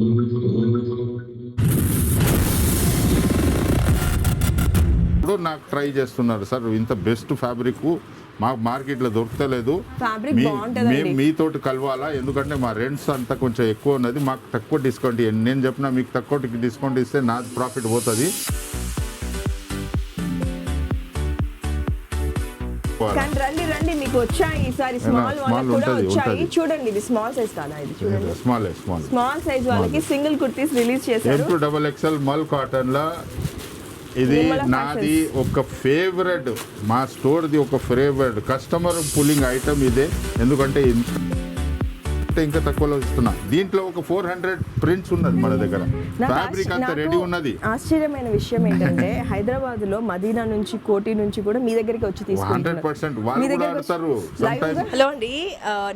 ఇప్పుడు నాకు ట్రై చేస్తున్నారు సార్, ఇంత బెస్ట్ ఫ్యాబ్రిక్ మాకు మార్కెట్లో దొరకలేదు, మేము మీతోటి కలవాలా, ఎందుకంటే మా రెంట్స్ అంతా కొంచెం ఎక్కువ ఉన్నది, మాకు తక్కువ డిస్కౌంట్ ఇవ్వండి. నేను చెప్పిన మీకు తక్కువ డిస్కౌంట్ ఇస్తే నా ప్రాఫిట్ పోతుంది. రండి రండి, మీకు వచ్చాయి ఈసారి స్మాల్ వాళ్ళకి కూడా వచ్చాయి. చూడండి, ఇది స్మాల్ సైజ్ కాదా, ఇది చూడండి స్మాల్ సైజ్ వాళ్ళకి సింగిల్ కుర్తీస్ రిలీజ్ చేశారు. XXL మల్ కాటన్ లా ఇది నాది ఒక ఫేవరెట్, మా స్టోర్ది ఒక ఫేవరెట్ కస్టమర్ పుల్లింగ్ ఐటమ్ ఇదే. ఎందుకంటే ఇంకా తక్కువలో ఇస్తున్నా. దీంట్లో ఒక 400 ప్రింట్స్ ఉన్నది మన దగ్గర, ఫ్యాబ్రిక్ అంతా రెడీ ఉన్నది. ఆశ్చర్యమైన విషయం ఏంటంటే హైదరాబాద్ లో మదీనా నుంచి, కోటి నుంచి కూడా మీ దగ్గరికి వచ్చి తీసుకుంటారు. 100% వాళ్ళు కూడా ఆడతారు. హలో అండి,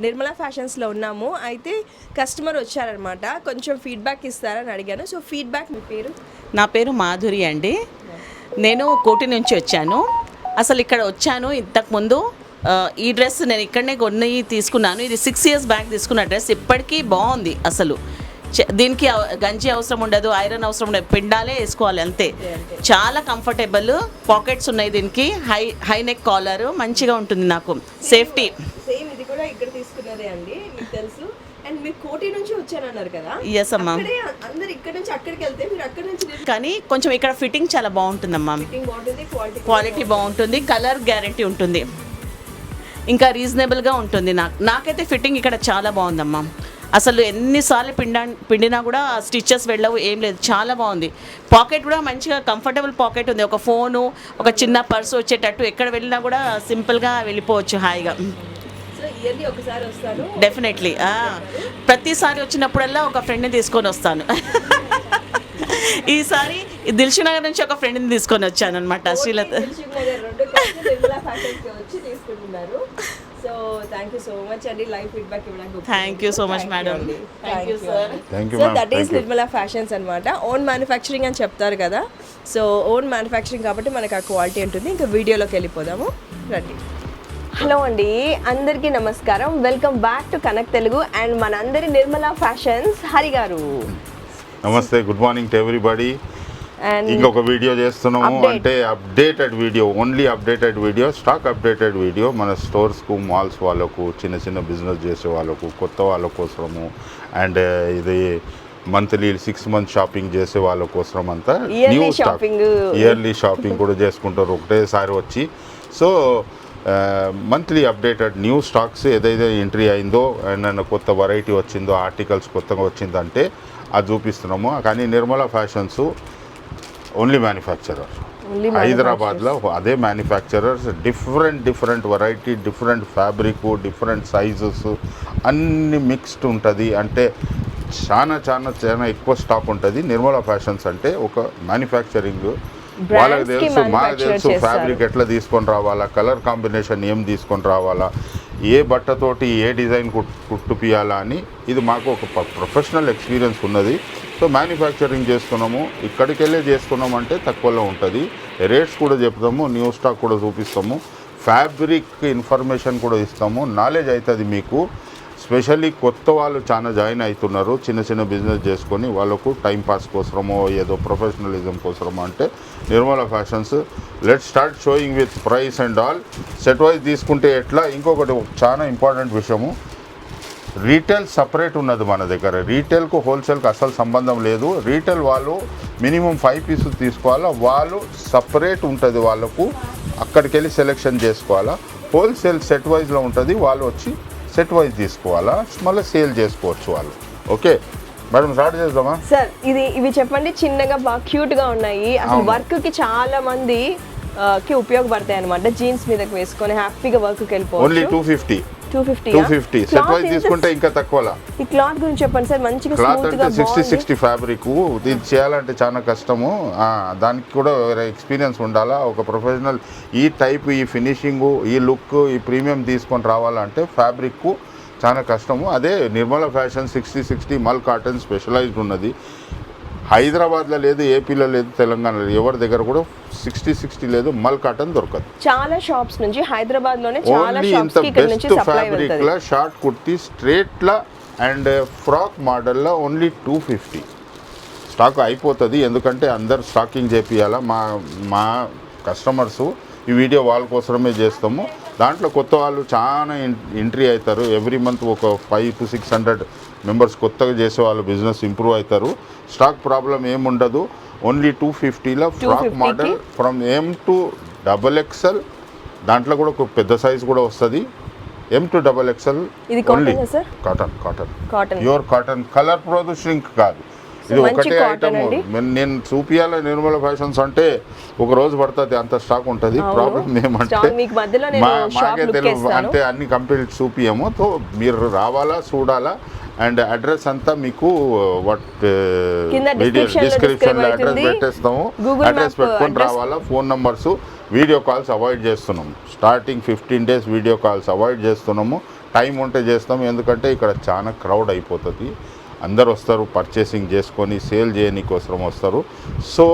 నిర్మలా ఫ్యాషన్స్ లో ఉన్నాము. అయితే కస్టమర్ వచ్చారనమాట, కొంచెం ఫీడ్బ్యాక్ ఇస్తారని అడిగాను. So feedback. మీ పేరు? నా పేరు మాధురి అండి. నేను కోటి నుంచి వచ్చాను. అసలు ఇక్కడ వచ్చాను ఇంతకుముందు ఈ డ్రెస్ నేను ఇక్కడనే కొన్ని తీసుకున్నాను. ఇది 6 years బ్యాక్ తీసుకున్న డ్రెస్, ఇప్పటికీ బాగుంది. అసలు దీనికి గంజి అవసరం ఉండదు, ఐరన్ అవసరం ఉండదు, పిండాలే వేసుకోవాలి అంతే. చాలా కంఫర్టబుల్, పాకెట్స్ ఉన్నాయి దీనికి, హై నెక్ కాలర్ మంచిగా ఉంటుంది, నాకు సేఫ్టీ. సేమ్ ఇది కూడా ఇక్కడ తీసుకున్నదే అండి, మీకు తెలుసు. అండ్ మీరు కోటి నుంచి వచ్చారన్నారు కదా? ఎస్ అమ్మా. అందరు ఇక్కడ నుంచి అక్కడికి వెళ్తే మీరు అక్కడ నుంచి, కానీ కొంచెం ఇక్కడ ఫిట్టింగ్ చాలా బాగుంటుందమ్మా. క్వాలిటీ బాగుంటుంది, కలర్ గ్యారంటీ ఉంటుంది, ఇంకా రీజనబుల్గా ఉంటుంది. నాకైతే ఫిట్టింగ్ ఇక్కడ చాలా బాగుందమ్మా. అసలు ఎన్నిసార్లు పిండినా కూడా స్టిచెస్ వెళ్ళవు, ఏం లేదు, చాలా బాగుంది. పాకెట్ కూడా మంచిగా కంఫర్టబుల్ పాకెట్ ఉంది. ఒక ఫోను, ఒక చిన్న పర్సు వచ్చేటట్టు ఎక్కడ వెళ్ళినా కూడా సింపుల్గా వెళ్ళిపోవచ్చు హాయిగా. డెఫినెట్లీ ప్రతిసారి వచ్చినప్పుడల్లా ఒక ఫ్రెండ్ని తీసుకొని వస్తాను. ఈసారి దిల్షునగర్ నుంచి ఒక ఫ్రెండ్ని తీసుకొని వచ్చాను అనమాట, Srilatha. Thank you so much madam. So that is Nirmala fashions అనమాట. ఓన్ మ్యానుఫ్యాక్చరింగ్ అని చెప్తారు కదా, సో ఓన్ మ్యానుఫ్యాక్చరింగ్ కాబట్టి మనకు ఆ క్వాలిటీ ఉంటుంది. ఇంకా వీడియోలోకి వెళ్ళిపోదాము రండి. హలో అండి, అందరికీ నమస్కారం. Welcome back to connect Telugu. And మనందరి నిర్మలా ఫ్యాషన్స్ హరి గారు. నమస్తే, గుడ్ మార్నింగ్ టు ఎవ్రీబడి. ఇంకొక వీడియో చేస్తున్నాము, అంటే updated video, only updated video, stock updated video. మన స్టోర్స్కు, మాల్స్ వాళ్ళకు, చిన్న చిన్న బిజినెస్ చేసే వాళ్ళకు, కొత్త వాళ్ళ కోసము, అండ్ ఇది మంత్లీ 6 months షాపింగ్ చేసే వాళ్ళ కోసం అంతా న్యూ స్టాక్, ఇయర్లీ షాపింగ్ కూడా చేసుకుంటారు ఒకటేసారి వచ్చి. So monthly updated new stocks ఏదైతే ఎంట్రీ అయిందో, అండ్ కొత్త వెరైటీ వచ్చిందో, ఆర్టికల్స్ కొత్తగా వచ్చిందంటే అది చూపిస్తున్నాము. కానీ నిర్మలా ఫ్యాషన్స్ ఓన్లీ మ్యానుఫ్యాక్చరర్, హైదరాబాద్లో అదే manufacturers. Different variety, different fabric, different sizes అన్ని మిక్స్డ్ ఉంటుంది. అంటే చాలా ఎక్కువ స్టాక్ ఉంటుంది. నిర్మలా ఫ్యాషన్స్ అంటే ఒక మ్యానుఫ్యాక్చరింగ్, వాళ్ళకి తెలుసు, మాకు తెలుసు ఫ్యాబ్రిక్ ఎట్లా తీసుకొని రావాలా, కలర్ కాంబినేషన్ ఏం తీసుకొని రావాలా, ఏ బట్టతోటి ఏ డిజైన్ కుట్టుపియాలా అని. ఇది మాకు ఒక ప్రొఫెషనల్ ఎక్స్పీరియన్స్ ఉన్నది. సో మ్యానుఫ్యాక్చరింగ్ చేస్తున్నాము, ఇక్కడికి వెళ్ళే చేస్తున్నామంటే తక్కువలో ఉంటుంది. రేట్స్ కూడా చెప్తాము, న్యూ స్టాక్ కూడా చూపిస్తాము, ఫ్యాబ్రిక్ ఇన్ఫర్మేషన్ కూడా ఇస్తాము. నాలెడ్జ్ అవుతుంది మీకు. స్పెషల్లీ కొత్త వాళ్ళు చాలా జాయిన్ అవుతున్నారు, చిన్న చిన్న బిజినెస్ చేసుకొని, వాళ్ళకు టైంపాస్ కోసమో ఏదో ప్రొఫెషనలిజం కోసమో అంటే Nirmala fashions. Let start sowing with price and all. Set wise తీసుకుంటే ఎట్లా, ఇంకొకటి చాలా ఇంపార్టెంట్ విషయము, రీటైల్ సపరేట్ ఉన్నది మన దగ్గర. రీటైల్కు హోల్సేల్కి అసలు సంబంధం లేదు. రీటైల్ వాళ్ళు మినిమం 5 pieces తీసుకోవాలా, వాళ్ళు సపరేట్ ఉంటుంది, వాళ్ళకు అక్కడికి వెళ్ళి సెలెక్షన్ చేసుకోవాలా. హోల్సేల్ సెట్ వైజ్లో ఉంటుంది, వాళ్ళు వచ్చి సెట్ వైజ్ తీసుకోవాలా, మళ్ళీ సేల్ చేసుకోవచ్చు వాళ్ళు. ఓకే మేడం, స్టార్ట్ చేద్దామా? సార్ ఇవి చెప్పండి, చిన్నగా బాగా క్యూట్గా ఉన్నాయి. అసలు వర్క్కి చాలా మంది కి ఉపయోగపడతాయి అనమాట. జీన్స్ మీదకి వేసుకొని హ్యాపీగా వర్క్కి వెళ్ళిపోవచ్చు. ఓన్లీ 250 సెట్ వైజ్ తీసుకుంటే ఇంకా తక్కువలా. ఈ క్లాత్ గురించి చెప్పండి సార్. మంచిగా క్లాత్ అంటే 60 ఫ్యాబ్రిక్, ఇది చేయాలంటే చాలా కష్టము. దానికి కూడా ఎక్స్పీరియన్స్ ఉండాలా, ఒక ప్రొఫెషనల్. ఈ టైప్, ఈ ఫినిషింగ్, ఈ లుక్, ఈ ప్రీమియం తీసుకొని రావాలంటే ఫ్యాబ్రిక్ చాలా కష్టము. అదే నిర్మలా ఫ్యాషన్ 60 మల్ కాటన్ స్పెషలైజ్డ్ ఉన్నది. హైదరాబాద్లో లేదు, ఏపీలో లేదు, తెలంగాణలో ఎవరి దగ్గర కూడా 60 లేదు, మల్ కాటన్ దొరకదు. చాలా షాప్స్ నుంచి హైదరాబాద్లోనే చాలా షాప్స్ కి ఇక్కడ నుంచి సప్లై అవుతుంది. Fabric law short kurti straight law and frock మోడల్లో ఓన్లీ 250. స్టాక్ అయిపోతుంది, ఎందుకంటే అందరు స్టాకింగ్ చేపియాలా. మా కస్టమర్సు ఈ వీడియో వాళ్ళ కోసమే చేస్తాము. దాంట్లో కొత్త వాళ్ళు చాలా ఎంట్రీ అవుతారు. ఎవ్రీ మంత్ ఒక 500 to 600 మెంబర్స్ కొత్తగా చేసే వాళ్ళు బిజినెస్ ఇంప్రూవ్ అవుతారు. స్టాక్ ప్రాబ్లం ఏముండదు. ఓన్లీ 250లో frock model from M to XXL. దాంట్లో కూడా ఒక పెద్ద సైజ్ కూడా వస్తుంది. M to XXL. Only cotton pure cotton. Colour ప్రోదు ష్రింక్ కాదు. ఇది ఒకటే ఐటమ్. నేను చూపియాల నిర్మల ఫ్యాషన్స్ అంటే ఒక రోజు పడుతుంది, అంత స్టాక్ ఉంటుంది. ప్రాబ్లం ఏమంటే మాకే తెలుసు అంటే అన్ని కంప్లీట్ చూపియము. సో మీరు రావాలా, చూడాలా. అండ్ అడ్రస్ అంతా మీకు డిస్క్రిప్షన్లో అడ్రస్ పెట్టేస్తాము. అడ్రస్ పెట్టుకొని రావాలా. Phone numbers, video calls avoid చేస్తున్నాము. Starting 15 days video calls avoid చేస్తున్నాము. టైం ఉంటే చేస్తాము, ఎందుకంటే ఇక్కడ చాలా క్రౌడ్ అయిపోతుంది. అందరు వస్తారు పర్చేసింగ్ చేసుకొని సేల్ చేయడానికి కోసం వస్తారు. సో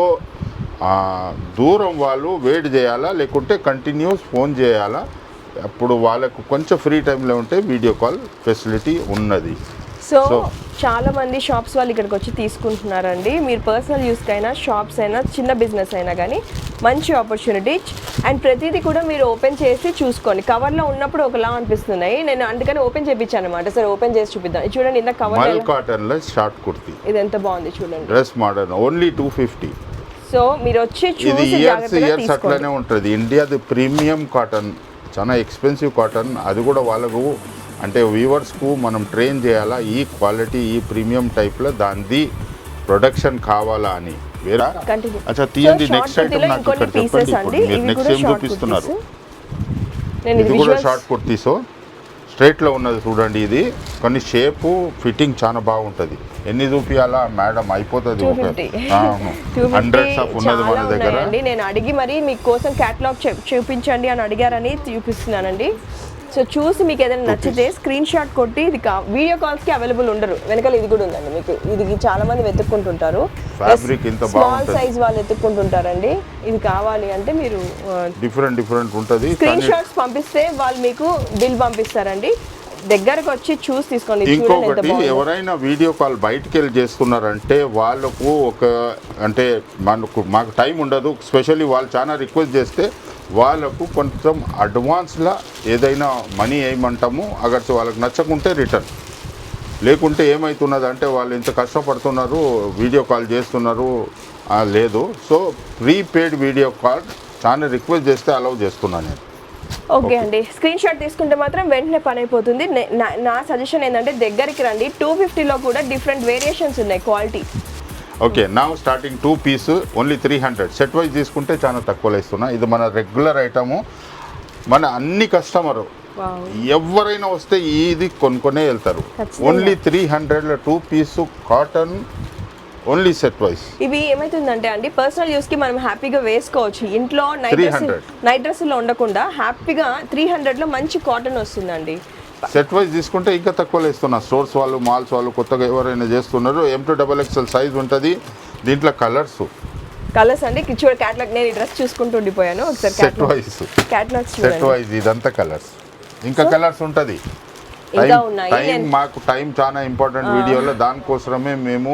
దూరం వాళ్ళు వెయిట్ చేయాలా, లేకుంటే కంటిన్యూస్ ఫోన్ చేయాలా. అప్పుడు వాళ్ళకు కొంచెం ఫ్రీ టైంలో ఉంటే వీడియో కాల్ ఫెసిలిటీ ఉన్నది. సో చాలా మంది షాప్స్ వాళ్ళు ఇక్కడికి వచ్చి తీసుకుంటున్నారండి. మీరు పర్సనల్ యూస్కి అయినా, షాప్స్ అయినా, చిన్న బిజినెస్ అయినా కానీ మంచి ఆపర్చునిటీ. అండ్ ప్రతిదీ కూడా మీరు ఓపెన్ చేసి చూసుకోండి. కవర్లో ఉన్నప్పుడు ఒకలా అనిపిస్తున్నాయి, నేను అందుకని ఓపెన్ చేయించాను అనమాట. సరే ఓపెన్ చేసి చూపిద్దాం. చూడండి, ఇంత కవర్ కాటన్లో షార్ట్ కుర్తీ, ఇది ఎంత బాగుంది చూడండి. Dress model only 250. సో మీరు వచ్చి ఇది ఇయర్స్ అట్లనే ఉంటుంది. ఇండియాది ప్రీమియం కాటన్, చాలా ఎక్స్పెన్సివ్ కాటన్. అది కూడా వాళ్ళకు అంటే వ్యూవర్స్కు మనం ట్రైన్ చేయాలా, ఈ క్వాలిటీ ఈ ప్రీమియం టైప్లో దానిది ప్రొడక్షన్ కావాలా అని. వేరే అచ్చా తీయండి. నెక్స్ట్ ఐటమ్ నాకు ఇక్కడ చెప్పండి. మీరు నెక్స్ట్ ఏం చూపిస్తున్నారు? ఇది కూడా షార్ట్ కుర్తీస్ స్ట్రైట్లో ఉన్నది చూడండి. ఇది కొన్ని షేపు ఫిట్టింగ్ చాలా బాగుంటుంది. ఎన్ని చూపించాలా మేడం? అయిపోతుంది. 100s ఆఫ్ ఉన్నది మన దగ్గర. నేను అడిగి మరి మీకోసం క్యాటలాగ్ చూపించండి అని అడిగారని చూపిస్తున్నానండి. సో చూసి మీకు ఏదైనా నచ్చితే స్క్రీన్ షాట్ కొట్టి, ఇది వీడియో కాల్స్కి అవైలబుల్ ఉండరు. వెనకాల ఇది కూడా ఉందండి మీకు. ఇది చాలా మంది వెతుక్కుంటుంటారు, స్మాల్ సైజ్ వాళ్ళు వెతుక్కుంటుంటారండి. ఇది కావాలి అంటే మీరు డిఫరెంట్ ఉంటుంది. స్క్రీన్ షాట్స్ పంపిస్తే వాళ్ళు మీకు బిల్ పంపిస్తారండి. దగ్గరకు వచ్చి చూసి తీసుకోండి. ఇంకొకటి, ఎవరైనా వీడియో కాల్ బయటికి వెళ్ళి చేస్తున్నారంటే వాళ్ళకు ఒక అంటే మాకు టైం ఉండదు. స్పెషల్లీ వాళ్ళు చాలా రిక్వెస్ట్ చేస్తే వాళ్ళకు కొంచెం అడ్వాన్స్లా ఏదైనా మనీ వేయమంటాము. అగర్ వాళ్ళకి నచ్చకుంటే రిటర్న్. లేకుంటే ఏమవుతున్నది అంటే వాళ్ళు ఇంత కష్టపడుతున్నారు, వీడియో కాల్ చేస్తున్నారు, లేదు. సో ప్రీపెయిడ్ వీడియో కాల్ చాలా రిక్వెస్ట్ చేస్తే అలౌ చేస్తున్నాను నేను. ఓకే అండి, స్క్రీన్ షాట్ తీసుకుంటే మాత్రం వెంటనే పని అయిపోతుంది. నా సజెషన్ ఏంటంటే దగ్గరికి రండి. 250లో కూడా డిఫరెంట్ వేరియేషన్స్ ఉన్నాయి క్వాలిటీ. ఓకే, నా starting 2 piece only 300. Set wise తీసుకుంటే చాలా తక్కువలో ఇస్తున్నా. ఇది మన రెగ్యులర్ ఐటము. మన అన్ని కస్టమరు ఎవరైనా వస్తే ఇది కొనుక్కొనే వెళ్తారు. ఓన్లీ 300లో 2 piece cotton, only set wise. ఇవి ఏమైతుందంటే అండి, పర్సనల్ యూస్కి మనం హ్యాపీగా వేసుకోవచ్చు. ఇంట్లో నైట్ డ్రెస్సులో ఉండకుండా హ్యాపీగా 300లో మంచి కాటన్ వస్తుందండి. సెట్ వైజ్ తీసుకుంటే ఇంకా తక్కువలో ఇస్తున్నా. స్టోర్స్ వాళ్ళు, మాల్స్ వాళ్ళు కొత్తగా ఎవరైనా చేస్తున్నారు. M to XXL సైజ్ ఉంటుంది. దీంట్లో కలర్స్ అండి చూడ క్యాటలాగ్. నేను ఈ డ్రెస్ చూసుకుంటూ ఉండిపోయాను. ఒకసారి సెట్ వైజ్ సెట్ వైజ్ ఇదంతా కలర్స్. ఇంకా కలర్స్ ఉంటుంది. మాకు టైం చాలా ఇంపార్టెంట్ వీడియోలో. దానికోసమే మేము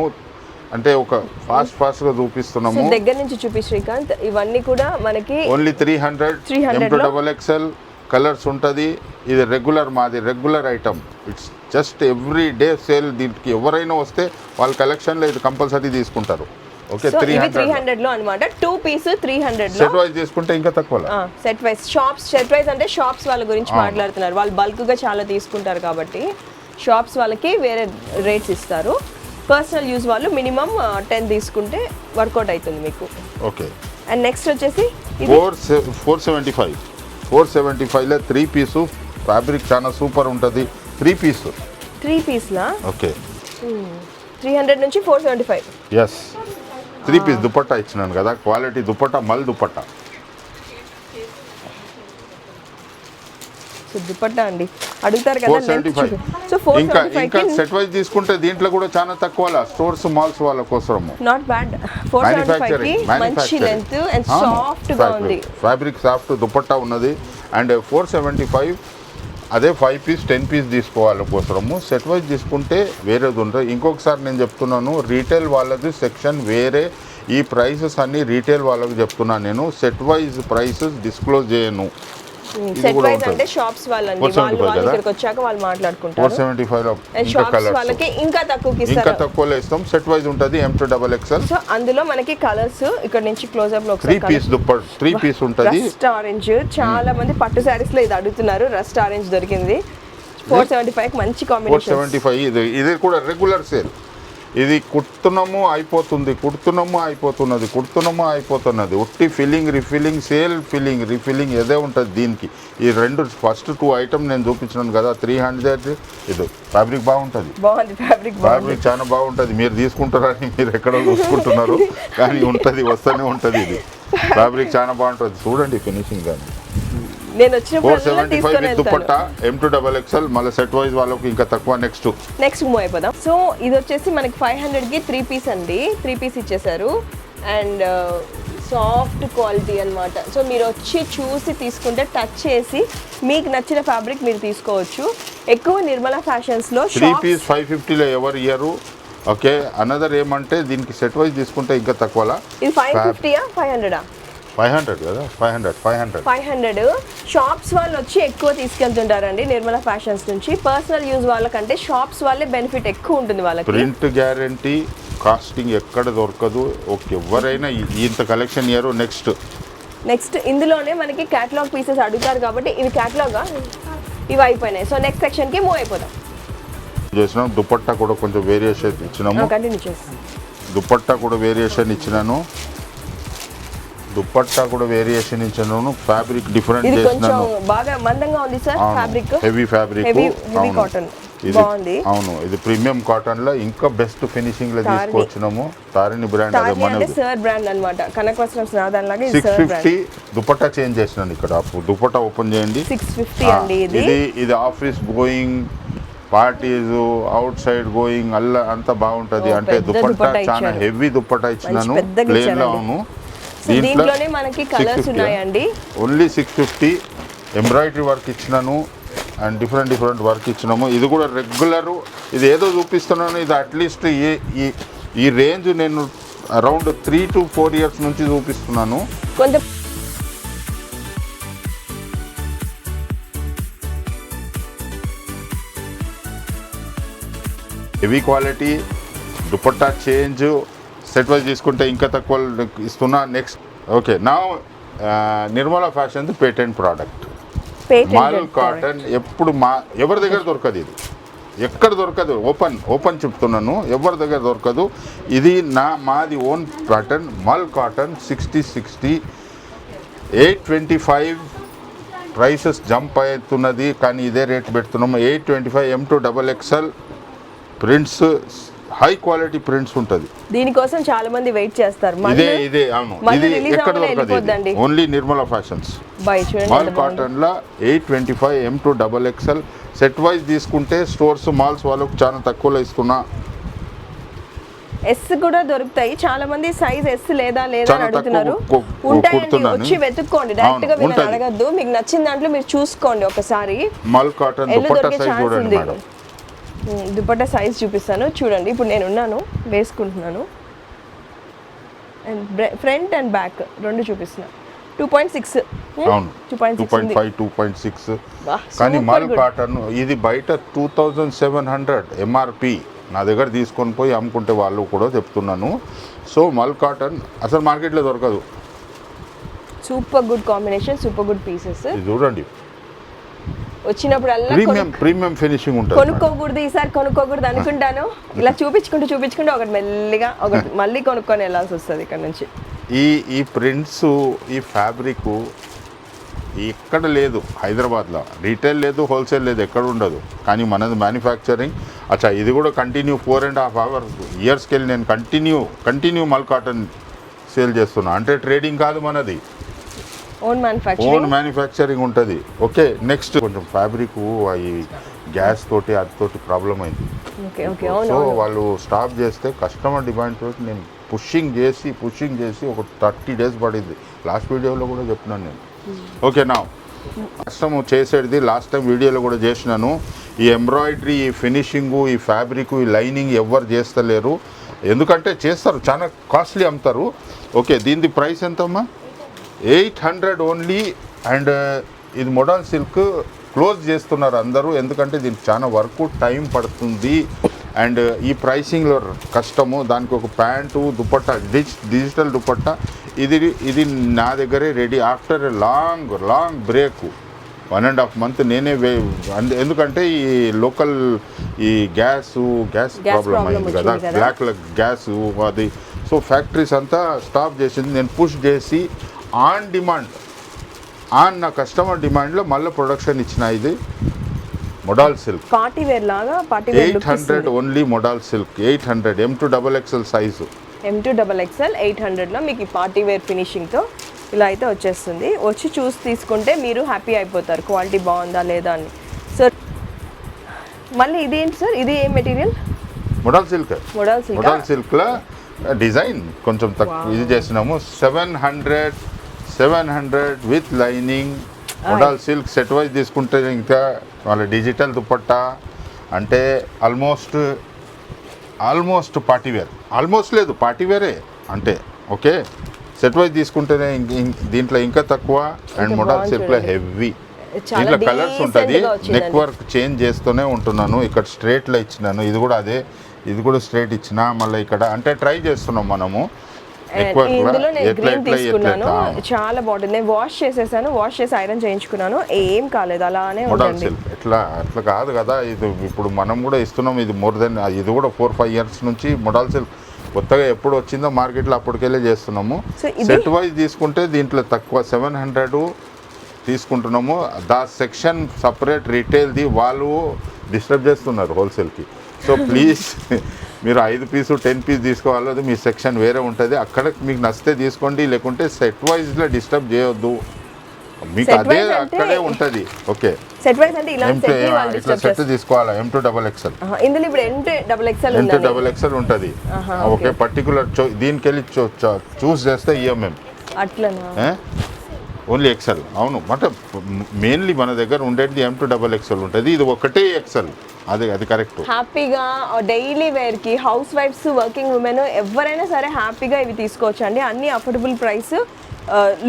అంటే ఒక ఫాస్ట్గా చూపిస్తున్నాము. దగ్గర నుంచి చూపి శ్రీకాంత్. ఇవన్నీ కూడా మనకి only 300 M to XXL colours ఉంటుంది. ఇది మాది regular item. It's just every day sale. దీనికి ఎవరైనా వస్తే వాళ్ళ కలెక్షన్లో ఇది కంపల్సరీ తీసుకుంటారు. ఓకే, 300లో అన్నమాట. 2 పీస్ 300లో. సెట్ వైజ్ తీసుకుంటే ఇంకా తక్కువ. సెట్ వైజ్ సెట్ వైజ్ అంటే షాప్స్ వాళ్ళ గురించి మాట్లాడుతున్నారు. వాళ్ళు బల్క్గా చాలా తీసుకుంటారు కాబట్టి షాప్స్ వాళ్ళకి వేరే రేట్స్ ఇస్తారు. పర్సనల్ యూజ్ వాళ్ళు మినిమం 10 తీసుకుంటే వర్కౌట్ అవుతుంది మీకు. ఓకే, అండ్ నెక్స్ట్ వచ్చేసి 475లో 3 పీసు. ఫ్యాబ్రిక్ చాలా సూపర్ ఉంటుంది. 3 పీస్లా. ఓకే, 300 నుంచి 475. ఎస్, 3 పీస్ దుపట్టా ఇచ్చినాను కదా. క్వాలిటీ దుపట్టా, మల్ దుపట్టా. దుపట్టా అండి అడుగుతారు కదా. 475. సో ఇంకా సెట్ వైజ్ తీసుకుంటే దీంట్లో కూడా చాలా తక్కువ. స్టోర్స్, మాల్స్ వాళ్ళ కోసం నాట్ బ్యాడ్. 475 కి మంచి లెంత్ అండ్ సాఫ్ట్ గా ఉంది. ఫ్యాబ్రిక్ సాఫ్ట్ దుపట్టా ఉన్నది. అండ్ 475 అదే 5 పీస్ 10 పీస్ తీసుకోవాలి కోసము సెట్ వైజ్ తీసుకుంటే వేరేది ఉంటుంది. ఇంకొకసారి నేను చెప్తున్నాను, రీటైల్ వాళ్ళది సెక్షన్ వేరే. ఈ ప్రైసెస్ అన్నీ రీటైల్ వాళ్ళకి చెప్తున్నాను నేను, సెట్ వైజ్ ప్రైసెస్ డిస్క్లోజ్ చేయను. సెట్ వైజ్ అంటే షాప్స్ వాళ్ళండి, వాళ్ళు ఇక్కడికి వచ్చాక వాళ్ళు మాట్లాడుకుంటారు. 475 అండ్ షాప్స్ వాళ్ళకి ఇంకా తక్కువకి ఇస్తారు, ఇంకా తక్కువలో ఇస్తాం. సెట్ వైజ్ ఉంటుంది M2XXL. సో అందులో మనకి కలర్స్ ఇక్కడ నుంచి క్లోజ్ అప్ లో 3 పీస్ దుప్పట్ 3 పీస్ ఉంటుంది. రస్ట్ ఆరెంజ్, చాలా మంది పట్టు సారీస్ లో ఇది అడుగుతున్నారు, రస్ట్ ఆరెంజ్ దొరికింది. 475 మంచి కాంబినేషన్. 475 ఇది కూడా రెగ్యులర్ సేల్. ఇది కుడుతున్నాము అయిపోతుంది, కుడుతున్నాము అయిపోతున్నది. ఉట్టి ఫిల్లింగ్ రిఫిల్లింగ్, సేల్ ఫిల్లింగ్ రిఫిల్లింగ్ ఏదే ఉంటుంది దీనికి. ఈ రెండు ఫస్ట్ 2 ఐటమ్ నేను చూపించినాను కదా 300. ఇది ఫ్యాబ్రిక్ బాగుంటుంది, ఫ్యాబ్రిక్ చాలా బాగుంటుంది. మీరు తీసుకుంటారని మీరు ఎక్కడ చూసుకుంటున్నారు కానీ ఉంటుంది, వస్తూనే ఉంటుంది. ఇది ఫ్యాబ్రిక్ చాలా బాగుంటుంది, చూడండి ఫినిషింగ్ దాన్ని. నేను వచ్చినప్పుడు 475 దుపట్టా M2XXL. మళ్ళీ సెట్ వైజ్ వాళ్ళకి ఇంకా తక్కువ. నెక్స్ట్ మూవ్ అయిపోదాం. సో ఇది వచ్చేసి మనకి 500కి 3 పీస్ అండి, 3 పీస్ ఇచ్చేసారు. అండ్ సాఫ్ట్ క్వాలిటీ అన్నమాట. సో మీరు వచ్చి చూసి తీసుకుంటే, టచ్ చేసి మీకు నచ్చిన ఫ్యాబ్రిక్ మీరు తీసుకోవచ్చు. ఎక్కువ నిర్మలా ఫ్యాషన్స్లో 3 పీస్ 550లో ఎవరు ఇయ్యరు. ఓకే, అనదర్ ఏమంటే దీనికి సెట్ వైజ్ తీసుకుంటే ఇంకా తక్కువలా. ఇది 550యా 500ఆ? 500 కదా, 500. షాప్స్ వాళ్ళు వచ్చి ఎక్కువ తీసుకెళ్తుంటారండి నిర్మలా ఫ్యాషన్స్ నుంచి. పర్సనల్ యూజ్ వాళ్ళకంటే షాప్స్ వాళ్ళే బెనిఫిట్ ఎక్కువ ఉంటుంది వాళ్ళకి. ప్రింట్ గ్యారంటీ, కాస్టింగ్ ఎక్కడ దొరకదు. ఓకే, ఎవరైనా ఇంత కలెక్షన్ ఇయర్. నెక్స్ట్ ఇందులోనే మనకి క్యాటలాగ్ పీసెస్ అడుగుతారు కాబట్టి ఇవి క్యాటలాగా ఇవి అయిపోయినాయి. సో నెక్స్ట్ సెక్షన్కి మూవ్ అయిపోదాం. చేసినాం. దుపట్టా కూడా కొంచెం వేరియేషన్ ఇచ్చినాము. కంటిన్యూ చేస్తాం. దుపట్టా కూడా వేరియేషన్ ఇచ్చినాను. ఫ్యాబ్రిక్ డిఫరెంట్ చేసినాను. బాగా మందంగా ఉంది sir fabric. Heavy fabric, heavy cotton బాగుంది. అవును, ఇది ప్రీమియం కాటన్ లో ఇంకా బెస్ట్ ఫినిషింగ్ లో తీసుకొచ్చినాము. తారిణి బ్రాండ్, అదే మనది సర్ బ్రాండ్ అన్నమాట. కనక వస్త్రం నాదన్ లాగా 650 దుపట్టా చేంజ్ చేసినాను. ఇక్కడ దుపట్టా ఓపెన్ చేయండి. 650 అండి. ఇది office going, parties, out side going అల్ల అంతా బాగుంటది. అంటే దుపట్టా చాలా హెవీ దుపట్టా ఇచ్చినాను, ప్లేన్ లో. అవును, దీంట్లోనే మనకి కలర్స్ ఉన్నాయండి. ఓన్లీ 650. ఎంబ్రాయిడరీ వర్క్ ఇచ్చినాను అండ్ డిఫరెంట్ వర్క్ ఇచ్చినాము. ఇది కూడా రెగ్యులర్. ఇది ఏదో చూపిస్తున్నాను, ఇది అట్లీస్ట్ ఈ రేంజ్ నేను అరౌండ్ 3 to 4 years నుంచి చూపిస్తున్నాను. కొంచెం heavy quality dupatta change. Set wise తీసుకుంటే ఇంకా తక్కువ ఇస్తున్నా. నెక్స్ట్ ఓకే, నా Nirmala fashion patent product mall cotton. ఎప్పుడు ఎవరి దగ్గర దొరకదు, ఇది ఎక్కడ దొరకదు. ఓపెన్ చెప్తున్నాను, ఎవరి దగ్గర దొరకదు. ఇది మాది own pattern. Mall cotton 60 825. Prices jump అవుతున్నది కానీ ఇదే రేట్ పెడుతున్నాము. 825 M2XXL. Prints high quality prints ఉంటుంది. దీనికోసం చాలా మంది వెయిట్ చేస్తారు. ఇదే అవును, ఇది ఎక్కడ దొరకదు. Only Nirmala fashions mall cotton లా 825 M2XXL. సెట్ వైజ్ తీసుకుంటే స్టోర్స్ మాల్స్ వాళ్ళకు చాలా తక్కువలో ఇస్తున్నా. ఎస్ కూడా దొరుకుతాయి. చాలా మంది సైజ్ ఎస్ లేదా అని అడుగుతున్నారు. ఉంటాయండి, వచ్చి వెతుక్కోండి. డైరెక్ట్ గా మీరు అడగద్దు, మీకు నచ్చిన దాంట్లో మీరు చూసుకోండి ఒకసారి. మాల్ కాటన్ దుపట్టా సైజ్ చూడండి మేడం. దుపట్టా సైజ్ చూపిస్తాను చూడండి. ఇప్పుడు నేను ఉన్నాను, వేసుకుంటున్నాను. అండ్ ఫ్రంట్ అండ్ బ్యాక్ రెండు చూపిస్తున్నా. 2.6. అవును, 2.5 2.6. కానీ మాల్ కాటన్ ఇది బయట 2700 MRP. నా దగ్గర తీసుకొని పోయి అమ్ముకుంటే వాళ్ళు కూడా చెప్తున్నాను. సో మాల్ కాటన్ అసలు మార్కెట్లో దొరకదు. Super good combination, super good pieces. చూడండి, వచ్చినప్పుడల్లా ప్రీమియం ఫినిషింగ్ ఉంటుంది. కొనుక్కోకూడదు ఈసారి, కొనుక్కోకూడదు అనుకుంటాను. ఇలా చూపించుకుంటూ ఒకటి మెల్లిగా ఒకటి మళ్ళీ కొనుక్కొని వెళ్ళాల్సి వస్తుంది ఇక్కడ నుంచి. ఈ ప్రింట్స్, ఈ ఫ్యాబ్రిక్ ఎక్కడ లేదు హైదరాబాద్లో. రీటైల్ లేదు, హోల్సేల్ లేదు, ఎక్కడ ఉండదు. కానీ మనది మ్యానుఫ్యాక్చరింగ్. అచ్చా, ఇది కూడా కంటిన్యూ 4.5 yearsకి వెళ్ళి నేను కంటిన్యూ మల్ కాటన్ సేల్ చేస్తున్నా. అంటే ట్రేడింగ్ కాదు మనది, ఓన్ మ్యానుఫ్యాక్చరింగ్ ఉంటుంది. ఓకే, నెక్స్ట్ కొంచెం ఫ్యాబ్రిక్ ఈ గ్యాస్ తోటి అదితోటి ప్రాబ్లం అయింది. సో వాళ్ళు స్టాప్ చేస్తే కస్టమర్ డిమాండ్ తోటి నేను పుషింగ్ చేసి ఒక 30 days పడింది. లాస్ట్ వీడియోలో కూడా చెప్తున్నాను నేను. ఓకే, నా కష్టము చేసేది లాస్ట్ టైం వీడియోలో కూడా చేసినాను. ఈ ఎంబ్రాయిడరీ, ఈ ఫినిషింగు, ఈ ఫ్యాబ్రిక్, ఈ లైనింగ్ ఎవ్వరు చేస్తలేరు. ఎందుకంటే చేస్తారు, చాలా కాస్ట్లీ అమ్ముతారు. ఓకే, దీని ప్రైస్ ఎంతమ్మా? 800 ఓన్లీ. అండ్ ఇది మోడల్ సిల్క్ క్లోజ్ చేస్తున్నారు అందరూ, ఎందుకంటే దీనికి చాలా వర్క్ టైం పడుతుంది. అండ్ ఈ ప్రైసింగ్లో కష్టము. దానికి ఒక ప్యాంటు, దుపట్టా, డిజిటల్ దుపట్టా, ఇది నా దగ్గరే ready after a long break 1.5 month నేనే ఎందుకంటే ఈ లోకల్ ఈ గ్యాస్ ప్రాబ్లం అయింది కదా, బ్లాక్ గ్యాస్ అది. సో ఫ్యాక్టరీస్ అంతా స్టాప్ చేసింది. నేను పుష్ చేసి నా కస్టమర్ డిమాండ్లో మళ్ళీ ప్రొడక్షన్ ఇచ్చిన. ఇది మోడల్ సిల్క్ పార్టీ వేర్ లాగా, 800 only. Model silk 800 M2XXL size. M2XXL 800లో మీకు ఈ పార్టీ వేర్ ఫినిషింగ్తో ఇలా అయితే వచ్చేస్తుంది. వచ్చి చూసి తీసుకుంటే మీరు హ్యాపీ అయిపోతారు, క్వాలిటీ బాగుందా లేదా అని. సార్ మళ్ళీ ఇది ఏంటి సార్, ఇది ఏ మెటీరియల్? Model silk. మోడల్ సిల్క్లో డిజైన్ కొంచెం తక్కువ ఇది చేసినాము. 700 with lining. Model silk set wise తీసుకుంటే ఇంకా వాళ్ళ డిజిటల్ దుపట్టా అంటే ఆల్మోస్ట్ పార్టీ వేర్, ఆల్మోస్ట్ లేదు పార్టీ వేరే అంటే. ఓకే, సెట్ వైజ్ తీసుకుంటేనే దీంట్లో ఇంకా తక్కువ. అండ్ మోడల్ సిల్క్లో హెవీ, దీంట్లో కలర్స్ ఉంటుంది. నెక్ వర్క్ చేంజ్ చేస్తూనే ఉంటున్నాను. ఇక్కడ స్ట్రేట్లో ఇచ్చినాను, ఇది కూడా అదే, ఇది కూడా స్ట్రేట్ ఇచ్చిన. మళ్ళీ ఇక్కడ అంటే ట్రై చేస్తున్నాం మనము. ఇందులో నేను గ్రీన్ తీసుకున్నాను, చాలా బాగుంటుంది. నేను వాష్ చేసి ఐరన్ చేయించుకున్నాను, ఏం కాలేదు, అలానే ఉంటుంది. అట్లా కాదు కదా, ఇది ఇప్పుడు మనం కూడా ఇస్తున్నాం. ఇది మోర్ దెన్, ఇది కూడా 4-5 years నుంచి మోడల్ సిల్క్ కొత్తగా ఎప్పుడు వచ్చిందో మార్కెట్లో అప్పటికెళ్ళే చేస్తున్నాము. సెట్ వైజ్ తీసుకుంటే దీంట్లో తక్కువ 700 తీసుకుంటున్నాము. దా సెక్షన్ సపరేట్ రిటైల్ది, వాళ్ళు డిస్టర్బ్ చేస్తున్నారు హోల్సేల్కి. సో ప్లీజ్ మీరు 5 పీసు 10 పీస్ తీసుకోవాలి, అది మీ సెక్షన్ వేరే ఉంటుంది. అక్కడ మీకు నచ్చితే తీసుకోండి, లేకుంటే సెట్ వైజ్లో డిస్టర్బ్ చేయొద్దు. మీకు అదే అక్కడే ఉంటుంది. ఓకే, సెట్ వైజ్ అంటే ఇలాంటి ఇట్లా సెట్ తీసుకోవాలా? M2XXL. ఇందులో ఇప్పుడు M2XXL ఉంటుంది. ఓకే, పర్టికులర్ దీనికి వెళ్ళి చూస్ చేస్తే EMM అట్లనా, ఓన్లీ XL. అవును, అంటే మెయిన్లీ మన దగ్గర ఉండేది M2XXL ఉంటుంది. ఇది ఒకటే XL, అది కరెక్ట్. హ్యాపీగా డైలీ వేర్కి హౌస్ వైఫ్స్, వర్కింగ్ ఉమెన్ ఎవరైనా సరే హ్యాపీగా ఇవి తీసుకోవచ్చు అండి. అన్ని అఫోర్డబుల్ ప్రైస్.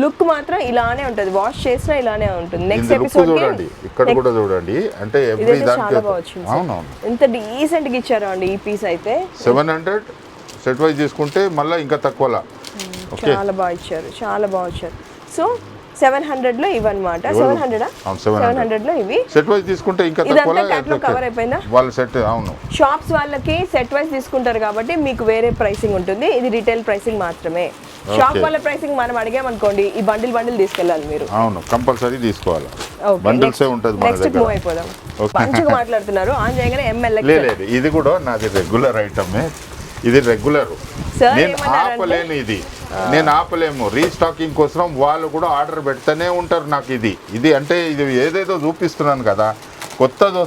లుక్ మాత్రం ఇలానే ఉంటుంది, వాష్ చేసినా ఇలానే ఉంటుంది. నెక్స్ట్ ఎపిసోడ్ చూడండి, ఇక్కడ కూడా చూడండి. అంటే చాలా బాగుంది. అవునవును, ఎంత డీసెంట్ గా ఇచ్చారు అండి ఈ పీస్ అయితే. 700 సెట్ వైజ్ తీసుకుంటే మళ్ళీ ఇంకా తక్కువలా. చాలా బాగా ఇచ్చారు, చాలా బాగా ఇచ్చారు. సో 700 లో ఇవన్నమాట. 700 లో ఇవి సెట్ వైజ్ తీసుకుంటే ఇంకా తక్కువలా. కవర్ అయిపోయిందా వాళ్ళ సెట్? అవును, షాప్స్ వాళ్ళకి సెట్ వైజ్ తీసుకుంటారు కాబట్టి మీకు వేరే ప్రైసింగ్ ఉంటుంది. ఇది రిటైల్ ప్రైసింగ్ మాత్రమే. షాప్ వాళ్ళ ప్రైసింగ్ మనం అడిగామనుకోండి, ఈ బండిల్ తీసుకెళ్ళాలి మీరు. అవును, కంపల్సరీ తీసుకోవాలి. బండిల్సే ఉంటుంది మన దగ్గర. నెక్స్ట్ మూవ్ అయిపోదాం. మంచిగా మాట్లాడుతున్నారు. ఆన్ చేయగానే ML. లేదు, ఇది కూడా నాది రెగ్యులర్ ఐటమే. ఇది రెగ్యులర్, నేను ఆపలేను. నేను ఆపలేము. రీస్టాకింగ్ కోసం వాళ్ళు కూడా ఆర్డర్ పెడతానే ఉంటారు నాకు. ఇది అంటే ఇది ఏదేదో చూపిస్తున్నాను కదా, కొత్తది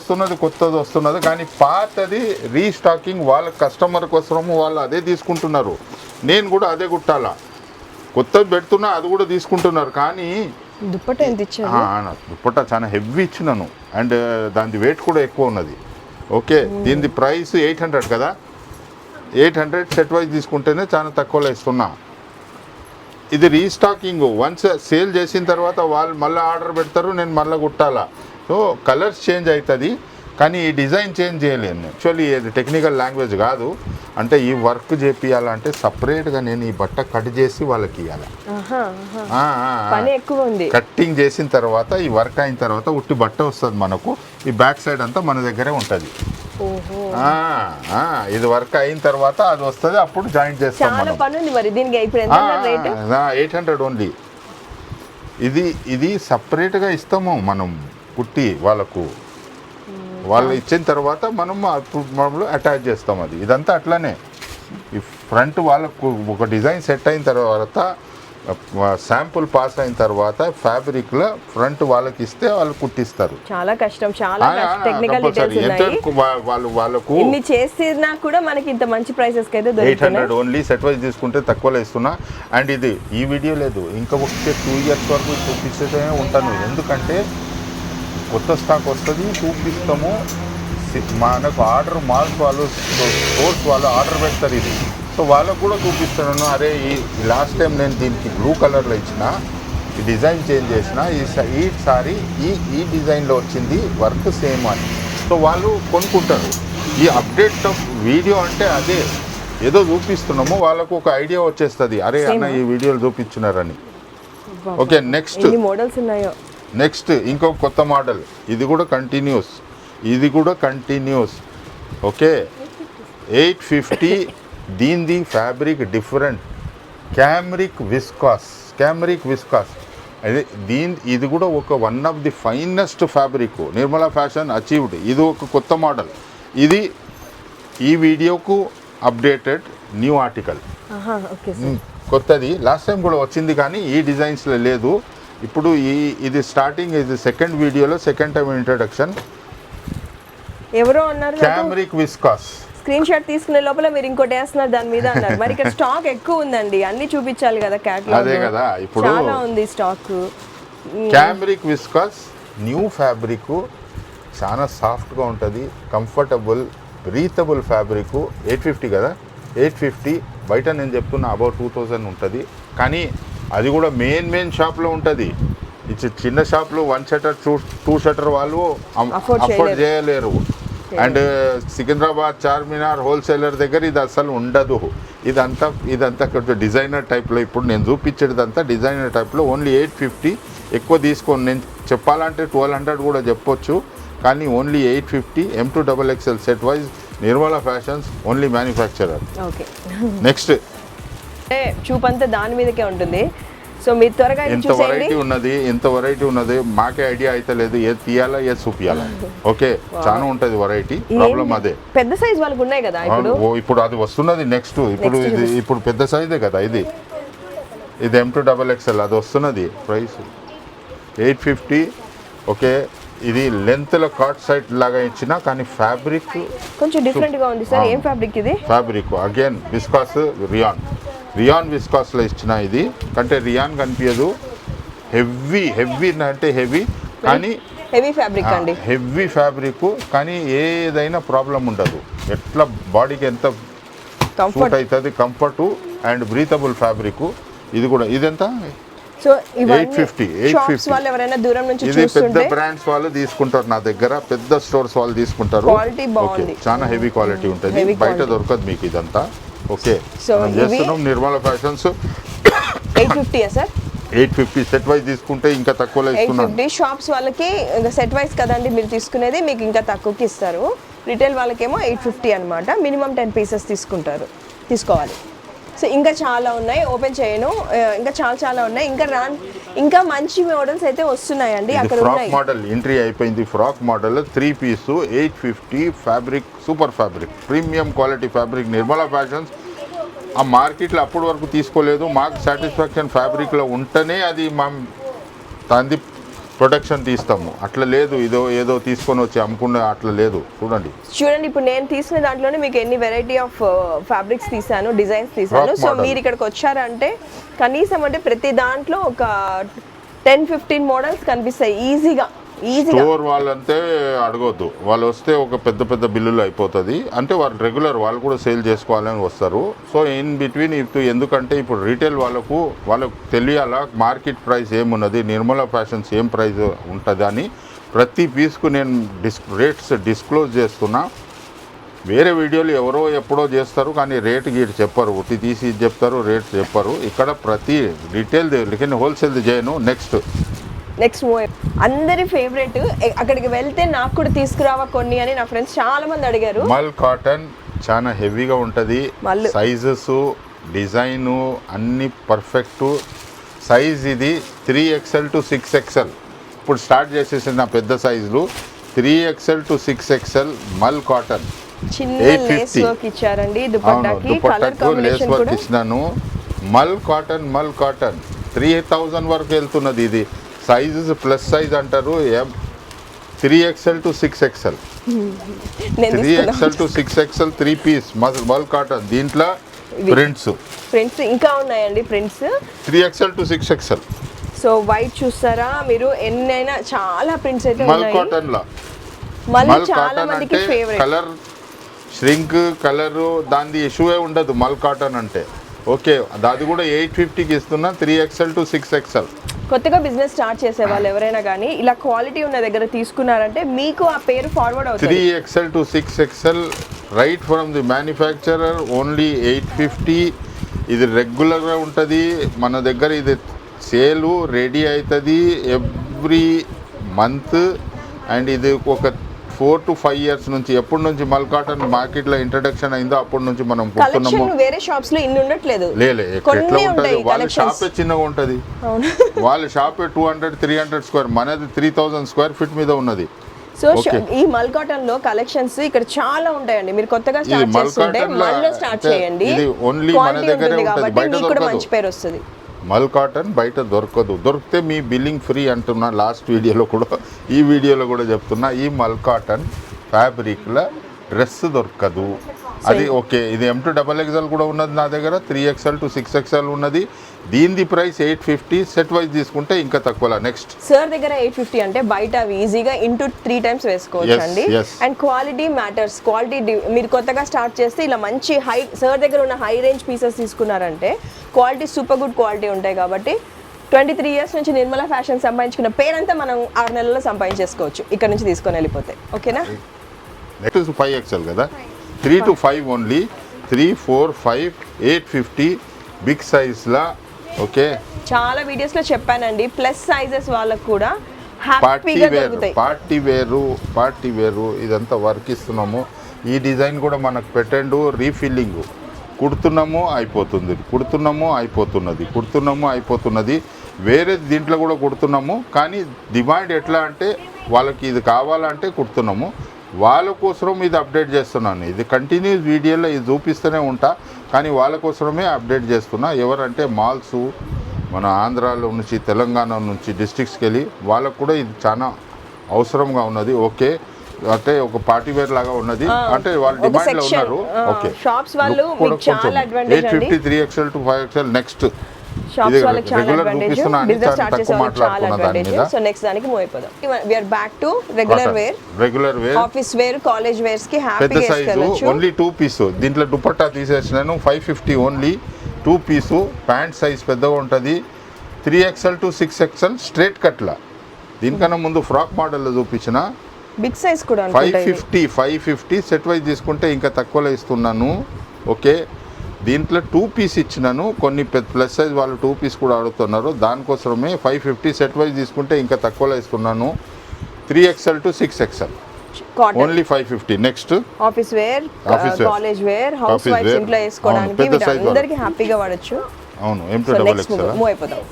వస్తున్నది కానీ పాతది రీస్టాకింగ్ వాళ్ళ కస్టమర్ కోసము వాళ్ళు అదే తీసుకుంటున్నారు. నేను కూడా అదే కుట్టాలా, కొత్తది పెడుతున్నా, అది కూడా తీసుకుంటున్నారు. కానీ దుప్పట్టా ఎంత ఇచ్చారు? దుప్పట్టా చాలా హెవీ ఇచ్చినాను. అండ్ దాని వెయిట్ కూడా ఎక్కువ ఉన్నది. ఓకే, దీని ప్రైస్ 800 కదా. 800 సెట్ వైజ్ తీసుకుంటేనే చాలా తక్కువలో ఇస్తున్నా. ఇది రీస్టాకింగ్. వన్స్ సేల్ చేసిన తర్వాత వాళ్ళు మళ్ళీ ఆర్డర్ పెడతారు, నేను మళ్ళీ కుట్టాలా. సో కలర్స్ చేంజ్ అవుతుంది కానీ ఈ డిజైన్ చేంజ్ చేయలేను. యాక్చువల్లీ ఇది టెక్నికల్ లాంగ్వేజ్ కాదు. అంటే ఈ వర్క్ చేపియాలంటే సపరేట్గా నేను ఈ బట్ట కట్ చేసి వాళ్ళకి ఇవ్వాలి. కట్టింగ్ చేసిన తర్వాత ఈ వర్క్ అయిన తర్వాత ఉట్టి బట్ట వస్తుంది మనకు. ఈ బ్యాక్ సైడ్ అంతా మన దగ్గరే ఉంటుంది. ఇది వర్క్ అయిన తర్వాత అది వస్తుంది, అప్పుడు జాయింట్ చేస్తాం. 800 ఓన్లీ. ఇది సపరేట్గా ఇస్తాము మనం కుట్టి వాళ్ళకు. వాళ్ళు ఇచ్చిన తర్వాత మనం అటాచ్ చేస్తాం. ఇదంతా అట్లానే. ఈ ఫ్రంట్ వాళ్ళకు ఒక డిజైన్ సెట్ అయిన తర్వాత శాంపుల్ పాస్ అయిన తర్వాత ఫ్యాబ్రిక్లో ఫ్రంట్ వాళ్ళకి ఇస్తే వాళ్ళు కుట్టిస్తారు. చాలా కష్టం, చాలా టెక్నికల్ డీటెయిల్స్ ఉన్నాయి. వాళ్ళకు ఇన్ని చేసినా కూడా మనకి ఇంత మంచి ప్రైసెస్ కి అయితే 800 ఓన్లీ సెట్ వైజ్ తీసుకుంటే తక్కువలో ఇస్తున్నా. అండ్ ఇది ఈ వీడియో లేదు, ఇంకా వచ్చే 2 years వరకు చూపిస్తూనే ఉంటాను. ఎందుకంటే కొత్త స్టాక్ వస్తుంది, చూపిస్తాము. మనకు ఆర్డర్ మాల్స్ వాళ్ళు స్టోర్స్ వాళ్ళు ఆర్డర్ పెడతారు ఇది, సో వాళ్ళకు కూడా చూపిస్తున్నాను. అరే ఈ లాస్ట్ టైం నేను దీనికి బ్లూ కలర్లో ఇచ్చిన, ఈ డిజైన్ చేంజ్ చేసిన, ఈసారి ఈ డిజైన్లో వచ్చింది, వర్క్ సేమ్ అని. సో వాళ్ళు కొనుక్కుంటారు. ఈ అప్డేట్ ఆఫ్ వీడియో అంటే అదే, ఏదో చూపిస్తున్నాము, వాళ్ళకు ఒక ఐడియా వచ్చేస్తుంది, అరే అన్న ఈ వీడియోలు చూపించున్నారని. ఓకే, నెక్స్ట్ మోడల్స్ ఉన్నాయో. నెక్స్ట్ ఇంకొక కొత్త మోడల్, ఇది కూడా కంటిన్యూస్. ఓకే, 850. దీనిది ఫ్యాబ్రిక్ డిఫరెంట్, క్యామ్రిక్ విస్కాస్. అదే ఇది కూడా ఒక one of the finest fabric Nirmala fashion achieved. ఇది ఒక కొత్త మోడల్. ఇది ఈ వీడియోకు అప్డేటెడ్ న్యూ ఆర్టికల్, కొత్తది. లాస్ట్ టైం కూడా వచ్చింది కానీ ఈ డిజైన్స్లో లేదు. ఇప్పుడు ఇది స్టార్టింగ్, ఇది సెకండ్ వీడియోలో సెకండ్ టైం ఇంట్రడక్షన్. ఎవరో అన్నారు క్యామ్రిక్ విస్కాస్. స్క్రీన్ షాట్ తీసుకునే లోపల మీరు ఇంకోటి వేస్తున్నారు దాని మీద అన్నారు. మరి ఇక్కడ స్టాక్ ఎక్కువ ఉందండి, అన్ని చూపించాలి కదా క్యాటలాగ్. అదే కదా, ఇప్పుడు చాలా ఉంది stock. Cambric viscous new fabric, చాలా సాఫ్ట్గా ఉంటుంది, కంఫర్టబుల్ బ్రీతబుల్ ఫ్యాబ్రిక్. 850 కదా, 850. బయట నేను చెప్తున్నా అబౌట్ 2000 ఉంటుంది. కానీ అది కూడా మెయిన్ షాప్లో ఉంటుంది. చిన్న షాప్లో 1 shutter 2 shutter వాళ్ళు అఫోర్డ్ చేయలేరు. అండ్ సికింద్రాబాద్ చార్మినార్ హోల్సేలర్ దగ్గర ఇది అసలు ఉండదు. ఇదంతా కొంచెం డిజైనర్ టైప్లో. ఇప్పుడు నేను చూపించేదంతా డిజైనర్ టైప్లో. ఓన్లీ 850. ఎక్కువ తీసుకోండి, నేను చెప్పాలంటే 1200 కూడా చెప్పొచ్చు, కానీ only 850. M2XXL set wise Nirmala fashions only manufacturer. Okay, next చూపంతా దాని మీదకే ఉంటుంది. సో మీరు త్వరగా ఎంత వెరైటీ ఉన్నది మాకే ఐడియా అయితే లేదు, ఏది తీయాలా ఏది చూపియాలా. ఓకే, చాలా ఉంటుంది వెరైటీ. ప్రాబ్లం అదే, పెద్ద సైజ్ వాళ్ళకి ఉన్నాయి కదా ఇప్పుడు అది వస్తున్నది. నెక్స్ట్ ఇప్పుడు పెద్ద సైజే కదా ఇది M2XXL అది వస్తున్నది. ప్రైస్ 850. ఓకే, ఇది లెంత్లో కాట్ సైట్ లాగా ఇచ్చిన, కానీ ఫ్యాబ్రిక్ కొంచెం డిఫరెంట్ గా ఉంది సార్. ఏం ఫ్యాబ్రిక్ ఇది? ఫ్యాబ్రిక్ అగైన్ విస్కాస్, రియాన్ విస్కాస్లో ఇచ్చిన. ఇది కంటే రియాన్ కనిపించదు. హెవీ అంటే హెవీ, కానీ హెవీ ఫ్యాబ్రిక్ అండి. హెవీ ఫ్యాబ్రిక్, కానీ ఏదైనా ప్రాబ్లం ఉండదు. ఎట్లా బాడీకి ఎంత సూట్ అవుతుంది, కంఫర్ట్ అండ్ బ్రీతబుల్ ఫ్యాబ్రిక్. ఇది కూడా ఇదెంత? సో 850. వాళ్ళు ఎవరైనా దూరం నుంచి ఇది పెద్ద బ్రాండ్స్ వాళ్ళు తీసుకుంటారు, నా దగ్గర పెద్ద స్టోర్స్ వాళ్ళు తీసుకుంటారు. క్వాలిటీ బాగుంది, చాలా హెవీ క్వాలిటీ ఉంటుంది, బయట దొరకదు మీకు ఇదంతా. ఓకే, మనం చేస్తున్నాం Nirmala fashions. 850 sir? 850 set wise తీసుకుంటే ఇంకా తక్కువలో ఇస్తున్నాం. 850 షాప్స్ వాళ్ళకి సెట్ వైజ్ కదండి మీరు తీసుకునేది, మీకు ఇంకా తక్కువకి ఇస్తారు. రిటైల్ వాళ్ళకేమో 850 అనమాట. మినిమం 10 pieces తీసుకోవాలి. సో ఇంకా చాలా ఉన్నాయి, ఓపెన్ చేయను. ఇంకా చాలా ఉన్నాయి. ఇంకా మంచి మోడల్స్ అయితే వస్తున్నాయండి. అక్కడ ఫ్రాక్ మోడల్ ఎంట్రీ అయిపోయింది. Frock model 3 piece 850. Fabric super fabric, premium quality fabric. Nirmala fashions ఆ మార్కెట్లో అప్పటి వరకు తీసుకోలేదు. మాకు సాటిస్ఫాక్షన్ ఫ్యాబ్రిక్లో ఉంటేనే అది దాని ప్రొడక్షన్ తీస్తాము. అట్లా లేదు ఏదో తీసుకొని వచ్చి అమ్ముకున్న అట్లా లేదు. చూడండి ఇప్పుడు నేను తీసిన దాంట్లోనే మీకు ఎన్ని వెరైటీ ఆఫ్ ఫ్యాబ్రిక్స్ తీసాను, డిజైన్స్ తీసాను. సో మీరు ఇక్కడికి వచ్చారంటే కనీసం అంటే ప్రతి దాంట్లో ఒక 10-15 మోడల్స్ కనిపిస్తాయి ఈజీగా. స్టోర్ వాళ్ళంటే అడగొద్దు, వాళ్ళు వస్తే ఒక పెద్ద బిల్లులు అయిపోతుంది. అంటే వాళ్ళు రెగ్యులర్ వాళ్ళు కూడా సేల్ చేసుకోవాలని వస్తారు. సో ఇన్ బిట్వీన్ ఎందుకంటే ఇప్పుడు రీటైల్ వాళ్ళకు తెలియాలా మార్కెట్ ప్రైస్ ఏమున్నది, నిర్మలా ఫ్యాషన్స్ ఏం ప్రైస్ ఉంటుంది అని ప్రతి పీస్కు నేను రేట్స్ డిస్క్లోజ్ చేస్తున్నా. వేరే వీడియోలు ఎవరో ఎప్పుడో చేస్తారు, కానీ రేట్ గీటు చెప్పరు, ఉట్టి తీసి చెప్తారు, రేట్ చెప్పరు. ఇక్కడ ప్రతి రీటైల్ లేకిన్ హోల్సేల్ చేయను. నెక్స్ట్ అందరి ఫేవరెట్, అక్కడికి వెళ్తే నాకు కూడా తీసుకురావా కొన్ని అని నా ఫ్రెండ్స్ చాలా మంది అడిగారు. మల్ కాటన్ చాలా హెవీగా ఉంటుంది. సైజెస్ డిజైను అన్ని పర్ఫెక్ట్. సైజ్ ఇది 3XL to 6XL. ఇప్పుడు స్టార్ట్ చేసేసి నా పెద్ద సైజులు 3XL to 6XL మల్ కాటన్. చిన్న లేస్ వర్క్ ఇచ్చారండి దుపట్టాకి. కలర్ కాంబినేషన్ కూడా ఇచ్చినాను. మల్ కాటన్ 3000 వరకు వెళ్తున్నది. ఇది సైజెస్ ప్లస్ సైజ్ అంటారు, 3XL to 6XL, 3XL to 6XL 3 piece మల్ కాటన్. దీంట్లో ప్రింట్స్ ఇంకా ఉన్నాయండి, prints 3XL to 6XL. So white చూస్తారా మీరు, ఎన్నైనా చాలా ప్రింట్స్ అయితే మల్ ఉన్నాయి. కాటన్ లో మళ్ళీ మల్ చాలా కాటన్ మందికి అంటే ఫేవరెట్. కలర్ ష్రింక్ కలర్ దాని ఇష్యూవే ఉండదు మల్ కాటన్ అంటే. ఓకే, అది కూడా 850కి ఇస్తున్నా, 3XL to 6XL. కొత్తగా బిజినెస్ స్టార్ట్ చేసే వాళ్ళు ఎవరైనా కానీ ఇలా క్వాలిటీ ఉన్న దగ్గర తీసుకున్నారంటే మీకు ఆ పేరు ఫార్వర్డ్ అవుతుంది. 3XL to 6XL right from the manufacturer, only 850. ఇది రెగ్యులర్గా ఉంటుంది మన దగ్గర. ఇది సేలు రెడీ అవుతుంది ఎవ్రీ మంత్. అండ్ ఇది ఒక 4 to 5 years నుంచి, ఎప్పటి నుంచి మల్ కాటన్ మార్కెట్లో ఇంట్రడక్షన్ అయిందో అప్పటి నుంచి మనం కుడుతున్నాము. కలెక్షన్ వేరే షాప్స్ లో ఇన్ని ఉండట్లేదు, లేలే ఎట్లా ఉంటుంది, వాళ్ళ షాపే చిన్నగా ఉంటుంది. వాళ్ళ షాపే 200-300 స్క్వేర్, మనది 3000 స్క్వేర్ ఫీట్ మీద ఉన్నది. సో ఈ మల్ కాటన్ లో కలెక్షన్స్ ఇక్కడ చాలా ఉంటాయండి. మీరు కొత్తగా స్టార్ట్ చేస్తుంటే మల్లో స్టార్ట్ చేయండి. ఇది ఓన్లీ మన దగ్గరే ఉంటుంది, బయట దొరకదు. మంచి పేరు వస్తుంది. మల్ కాటన్ బయట దొరకదు. దొరికితే మీ బిల్లింగ్ ఫ్రీ అంటున్నా, లాస్ట్ వీడియోలో కూడా ఈ వీడియోలో కూడా చెప్తున్నా. ఈ మల్ కాటన్ ఫ్యాబ్రిక్లో డ్రెస్ దొరకదు. అది ఓకే. ఇది M2XXL కూడా ఉన్నది నా దగ్గర, 3XL to 6XL ఉన్నది. దీని ప్రైస్ 850. సెట్ వైజ్ తీసుకుంటే ఇంకా తక్కువ. నెక్స్ట్ సార్ దగ్గర 850 అంటే బయట ఈజీగా ఇంటూ 3 times వేసుకోవచ్చు అండి. And quality matters. క్వాలిటీ మీరు కొత్తగా స్టార్ట్ చేస్తే ఇలా మంచి హై, సార్ దగ్గర ఉన్న హై రేంజ్ పీసెస్ తీసుకున్నారంటే క్వాలిటీ సూపర్ గుడ్ క్వాలిటీ ఉంటాయి. కాబట్టి 23 years నుంచి నిర్మలా ఫ్యాషన్ సంపాదించుకున్న పేరంతా మనం 6 నెలల్లో సంపాదించేసుకోవచ్చు ఇక్కడ నుంచి తీసుకొని వెళ్ళిపోతే. ఓకేనా? నెక్స్ట్ 5XL కదా, 3 to 5 ఓన్లీ. 3, 4, 5, 850 బిగ్ సైజ్లా. ఓకే, చాలా వీడియోస్ లో చెప్పానండి, ప్లస్ సైజెస్ వాళ్ళకు కూడా పార్టీ హ్యాపీగా వేర్, దొరుకుతాయి. పార్టీ వేరు ఇదంతా వర్క్ ఇస్తున్నాము. ఈ డిజైన్ కూడా మనకు పెట్టండు, రీఫిల్లింగ్ కుడుతున్నాము అయిపోతున్నది. వేరే దీంట్లో కూడా కుడుతున్నాము, కానీ డిమాండ్ ఎట్లా అంటే వాళ్ళకి ఇది కావాలంటే కుడుతున్నాము. వాళ్ళ కోసం ఇది అప్డేట్ చేస్తున్నాను. ఇది కంటిన్యూస్ వీడియోలో ఇది చూపిస్తూనే ఉంటా, కానీ వాళ్ళ కోసమే అప్డేట్ చేస్తున్నా. ఎవరంటే మాల్స్ మన ఆంధ్రాలో నుంచి, తెలంగాణ నుంచి డిస్ట్రిక్ట్స్కి వెళ్ళి వాళ్ళకు కూడా ఇది చాలా అవసరంగా ఉన్నది. ఓకే, అంటే ఒక పార్టీ వేర్ లాగా ఉన్నది, అంటే వాళ్ళు డిమాండ్ లో ఉన్నారు. ఓకే, షాప్స్ వాళ్ళు మీకు చాలా అడ్వాంటేజ్ అండి. 850 3XL to 5XL. Next shops వాళ్ళకి చాలా అడ్వాంటేజ్, బిజినెస్ స్టార్ట్ చేసే వాళ్ళకి చాలా అడ్వాంటేజ్. సో నెక్స్ట్ దానికి మూవ్ అయిపోదాం. We are back to regular wear, office wear, college wears కి హ్యాపీగా వేసుకోవచ్చు. Only 2 piece. దీంట్లో దుపట్టా తీసేసినాను, 550 ఓన్లీ 2 పీసు. ప్యాంట్ సైజ్ పెద్దగా ఉంటుంది, 3XL to 6XL స్ట్రైట్ కట్లా. దీనికన్నా ముందు ఫ్రాక్ మోడల్లో చూపించిన బిగ్ సైజ్ కూడా 550 సెట్ వైజ్ తీసుకుంటే ఇంకా తక్కువలో ఇస్తున్నాను. ఓకే, దీంట్లో 2 పీస్ ఇచ్చినాను. కొన్ని ప్లస్ సైజ్ వాళ్ళు 2 పీస్ కూడా అడుగుతున్నారు, దానికోసమే 550 సెట్ వైజ్ తీసుకుంటే ఇంకా తక్కువలో ఇస్తున్నాను. 3XL to 6XL only 550. Next office wear, college wear, house wives ఇంట్లో వేసుకోవడానికి అందరికి హ్యాపీగా వాడచ్చు. అవును, M2XXL మూవ్ అయిపోదాం.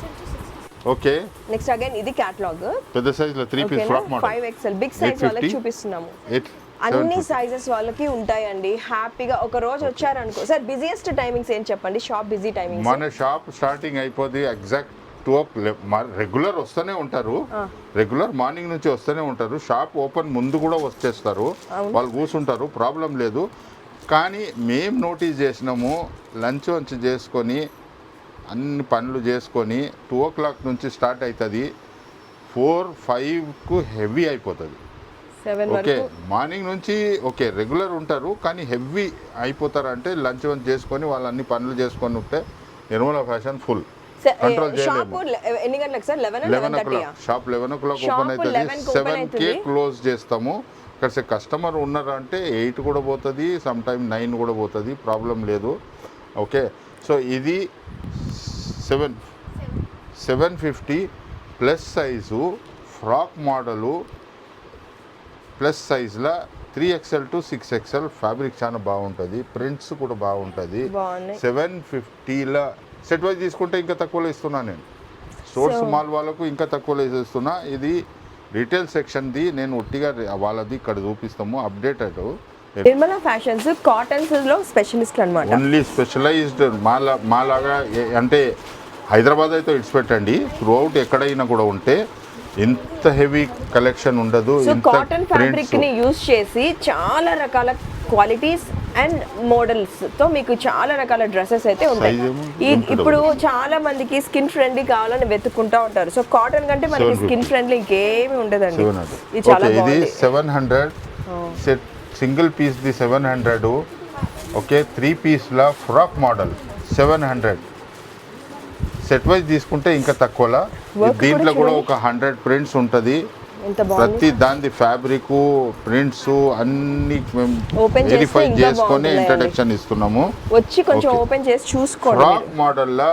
ఓకే, నెక్స్ట్ అగైన్ ఇది కేటలాగ్ పెద్ద సైజ్ లో 3 piece frock model 5XL big size వాళ్ళకి చూపిస్తున్నాము. అన్ని సైజెస్ వాళ్ళకి ఉంటాయండి. హ్యాపీగా ఒక రోజు వచ్చారనుకో. సార్ బిజియెస్ట్ టైమింగ్స్ ఏం చెప్పండి, షాప్ బిజీ టైమింగ్స్? మన షాప్ స్టార్టింగ్ అయిపోద్ది ఎగ్జాక్ట్ 2 o'clock. రెగ్యులర్ వస్తూనే ఉంటారు, రెగ్యులర్ మార్నింగ్ నుంచి వస్తూనే ఉంటారు. షాప్ ఓపెన్ ముందు కూడా వచ్చేస్తారు, వాళ్ళు కూర్చుంటారు, ప్రాబ్లం లేదు. కానీ మేము నోటీస్ చేసినాము, లంచ్ చేసుకొని అన్ని పనులు చేసుకొని 2 o'clock నుంచి స్టార్ట్ అవుతుంది, 4-5కు హెవీ అయిపోతుంది. ఓకే, మార్నింగ్ నుంచి ఓకే రెగ్యులర్ ఉంటారు, కానీ హెవీ అయిపోతారంటే లంచ్ చేసుకొని వాళ్ళు అన్ని పనులు చేసుకొని ఉంటే నిర్మలా ఫ్యాషన్ ఫుల్ కంట్రోల్ చేయలేము. 11 o'clock షాప్ 11 o'clock ఓపెన్ అవుతుంది, 7కే క్లోజ్ చేస్తాము. ఇక్కడ కస్టమర్ ఉన్నారు అంటే 8 కూడా పోతుంది, సమ్ టైమ్ 9 కూడా పోతుంది, ప్రాబ్లం లేదు. ఓకే, సో ఇది 750 plus size frock model, plus సైజ్లో 3XL to 6XL. ఫ్యాబ్రిక్ చాలా బాగుంటుంది, ప్రింట్స్ కూడా బాగుంటుంది. 750లో సెట్ వైజ్ తీసుకుంటే ఇంకా తక్కువలో ఇస్తున్నా నేను. స్టోర్స్ మాల్ వాళ్ళకు ఇంకా తక్కువలో ఇస్తున్నా. ఇది రీటైల్ సెక్షన్ది, నేను ఒట్టిగా వాళ్ళది ఇక్కడ చూపిస్తాము. అప్డేటెడ్ నిర్మలా ఫ్యాషన్స్ కాటన్స్ లో స్పెషలిస్ట్ అన్నమాట. ఓన్లీ స్పెషలైజ్డ్ మాలాగా అంటే హైదరాబాద్ అయితే ఇడిచిపెట్టండి, త్రూ అవుట్ ఎక్కడైనా కూడా ఉంటే ఇంత హెవీ కలెక్షన్ ఉండదు. సో కాటన్ ఫ్యాబ్రిక్ ని యూజ్ చేసి చాలా రకాల క్వాలిటీస్ అండ్ మోడల్స్ తో మీకు చాలా రకాల డ్రెస్సెస్ అయితే ఉంటాయి. ఇప్పుడు చాలా మందికి స్కిన్ ఫ్రెండ్లీ కావాలని వెతుక్కుంటా ఉంటారు. సో కాటన్ కంటే మనకి స్కిన్ ఫ్రెండ్లీ ఇంకేమి ఉండదండి. ఇది చాలా ఇది 700 సెట్, సింగిల్ పీస్ ది 700. ఓకే, 3 పీస్ల ఫ్రాక్ మోడల్ 700. సెట్ వైజ్ తీసుకుంటే ఇంకా తక్కువలా. దీంట్లో కూడా ఒక 100 ప్రింట్స్ ఉంటుంది. ప్రతి దాని ఫ్యాబ్రిక్ ప్రింట్స్ అన్ని వెరిఫై చేసుకొని ఇంట్రడక్షన్ ఇస్తున్నాము. వచ్చి కొంచెం ఓపెన్ చేసి చూసుకోండి. ఫ్రాక్ మోడల్లో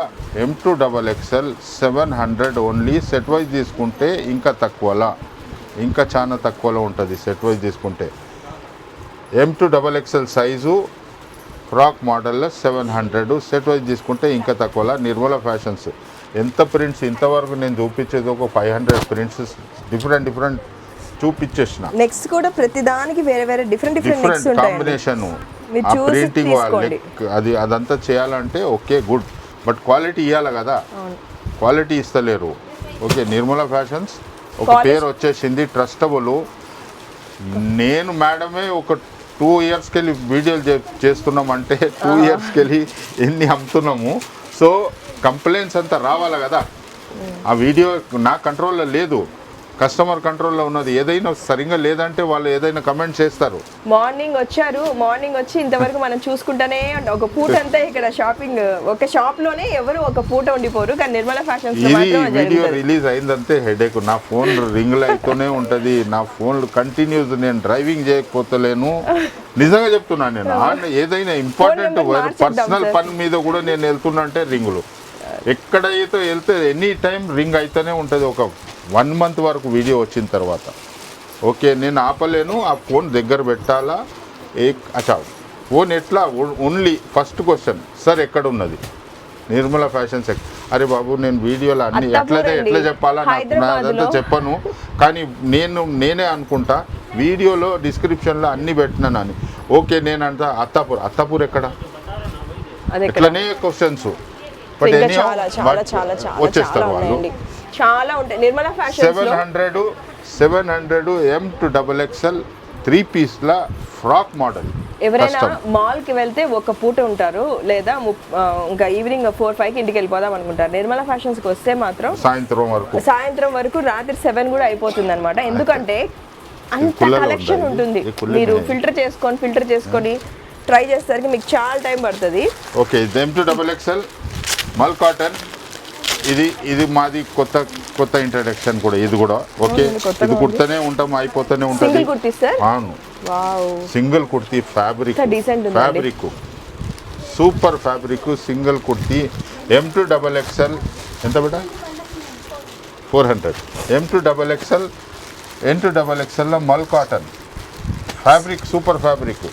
M2XXL 700 ఓన్లీ. సెట్ వైజ్ తీసుకుంటే ఇంకా తక్కువలా, ఇంకా చాలా తక్కువలో ఉంటుంది సెట్ వైజ్ తీసుకుంటే. M2XXL సైజు ఫ్రాక్ మోడల్లో 700. సెట్ వైజ్ తీసుకుంటే ఇంకా తక్కువలా. నిర్మలా ఫ్యాషన్స్ ఎంత ప్రింట్స్ ఇంతవరకు నేను చూపించేది ఒక 500 ప్రింట్స్ డిఫరెంట్ చూపించేసిన. నెక్స్ట్ కూడా ప్రతి దానికి వేరే వేరే డిఫరెంట్ కాంబినేషన్ ప్రింటింగ్ అది అదంతా చేయాలంటే ఓకే గుడ్, బట్ క్వాలిటీ ఇవ్వాలి కదా, క్వాలిటీ ఇస్తలేరు. ఓకే, నిర్మలా ఫ్యాషన్స్ ఒక పేరు వచ్చేసింది, ట్రస్టబుల్. నేను మేడమే ఒక 2 ఇయర్స్కి వెళ్ళి వీడియోలు చేస్తున్నామంటే 2 ఇయర్స్కి వెళ్ళి ఎన్ని అమ్ముతున్నాము. సో కంప్లైంట్స్ అంతా రావాలి కదా. ఆ వీడియో నా కంట్రోల్లో లేదు, కస్టమర్ కంట్రోల్లో ఉన్నది. ఏదైనా సరిగ్గా లేదంటే వాళ్ళు ఏదైనా కమెంట్ చేస్తారు. మార్నింగ్ వచ్చి ఇంతవరకు మనం చూసుకుంటానే ఒక పూట అంతా ఇక్కడ షాపింగ్, ఒక షాప్ లోనే ఎవరు ఒక పూట ఉండిపోరు. కానీ నిర్మలా ఫ్యాషన్స్ వీడియో రిలీజ్ అయిందంటే హెడేక్. నా ఫోన్ రింగ్ అవుతూనే ఉంటది. నా ఫోన్ కంటిన్యూస్, నేను డ్రైవింగ్ చేయకపోతలేను. నిజంగా చెప్తున్నాను నేను. ఏదైనా ఇంపార్టెంట్ పర్సనల్ పని మీద కూడా నేను వెళ్తున్నా అంటే రింగులు ఎక్కడైతే వెళ్తే ఎనీ టైం రింగ్ అయితేనే ఉంటుంది. ఒక 1 మంత్ వరకు వీడియో వచ్చిన తర్వాత ఓకే, నేను ఆపలేను. ఆ ఫోన్ దగ్గర పెట్టాలా? అచ్చా, ఫోన్ ఎట్లా? ఓన్లీ ఫస్ట్ క్వశ్చన్, సార్ ఎక్కడ ఉన్నది నిర్మలా ఫ్యాషన్స్? అరే బాబు, నేను వీడియోలో అన్ని ఎట్లా చెప్పాలా నాదంతా చెప్పను. కానీ నేనే అనుకుంటా వీడియోలో డిస్క్రిప్షన్లో అన్ని పెట్టినాను అని. ఓకే, నేనంట అత్తాపూర్ ఎక్కడ? ఇట్లనే క్వశ్చన్స్ వచ్చేస్తారు వాళ్ళు. చాలా ఉంటాయి నిర్మలా ఫ్యాషన్స్. 700 M2XXL 3 పీస్ల ఫ్రాక్ మోడల్. ఎవరైనా మాల్ కి వెళ్తే ఒక పూట ఉంటారు, లేదా ఇంకా ఈవినింగ్ 4-5కి ఇంటికి వెళ్ళిపోదాం అనుకుంటారు. నిర్మలా ఫ్యాషన్స్ కి వస్తే మాత్రం సాయంత్రం వరకు రాత్రి 7 కూడా అయిపోతుంది అనమాట. ఎందుకంటే అంత కలెక్షన్ ఉంటుంది. మీరు ఫిల్టర్ చేసుకొని ట్రై చేసేసరికి మీకు చాలా టైం పడుతుంది. ఓకే, M2XXL మల్ కాటన్. ఇది మాది కొత్త ఇంట్రడక్షన్ కూడా. ఇది కూడా ఓకే, ఇది కుర్తనే ఉంటాం, అయిపోతూనే ఉంటుంది. అవును, single kurti fabric super fabric single kurti. M2XXL ఎంత బేటా? 400. M2XXL మల్ cotton fabric, super fabric.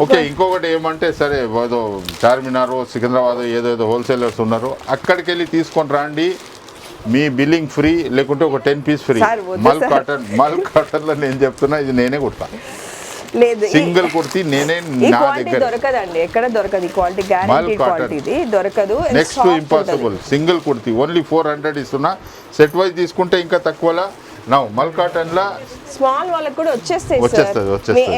Okay, ఇంకొకటి ఏమంటే సరే ఏదో చార్మినార్ సికింద్రాబాద్ ఏదో హోల్సేలర్స్ ఉన్నారు, అక్కడికి వెళ్ళి తీసుకొని రండి, మీ బిల్లింగ్ ఫ్రీ, లేకుంటే ఒక 10 పీస్ ఫ్రీ. మల్ కాటన్లో నేను చెప్తున్నా, ఇది నేనే కుడతా. సింగిల్ కుర్తీ నేనే నా దగ్గర దొరకదండి, ఎక్కడ దొరకదు. క్వాలిటీ గ్యారెంటీ క్వాలిటీ దొరకదు. Next impossible single kurti only 400 ఇస్తున్నా. సెట్ వైజ్ తీసుకుంటే ఇంకా తక్కువలా. మల్ కాటన్ లా స్మాల్ వాళ్ళకి కూడా వచ్చేస్తాయి.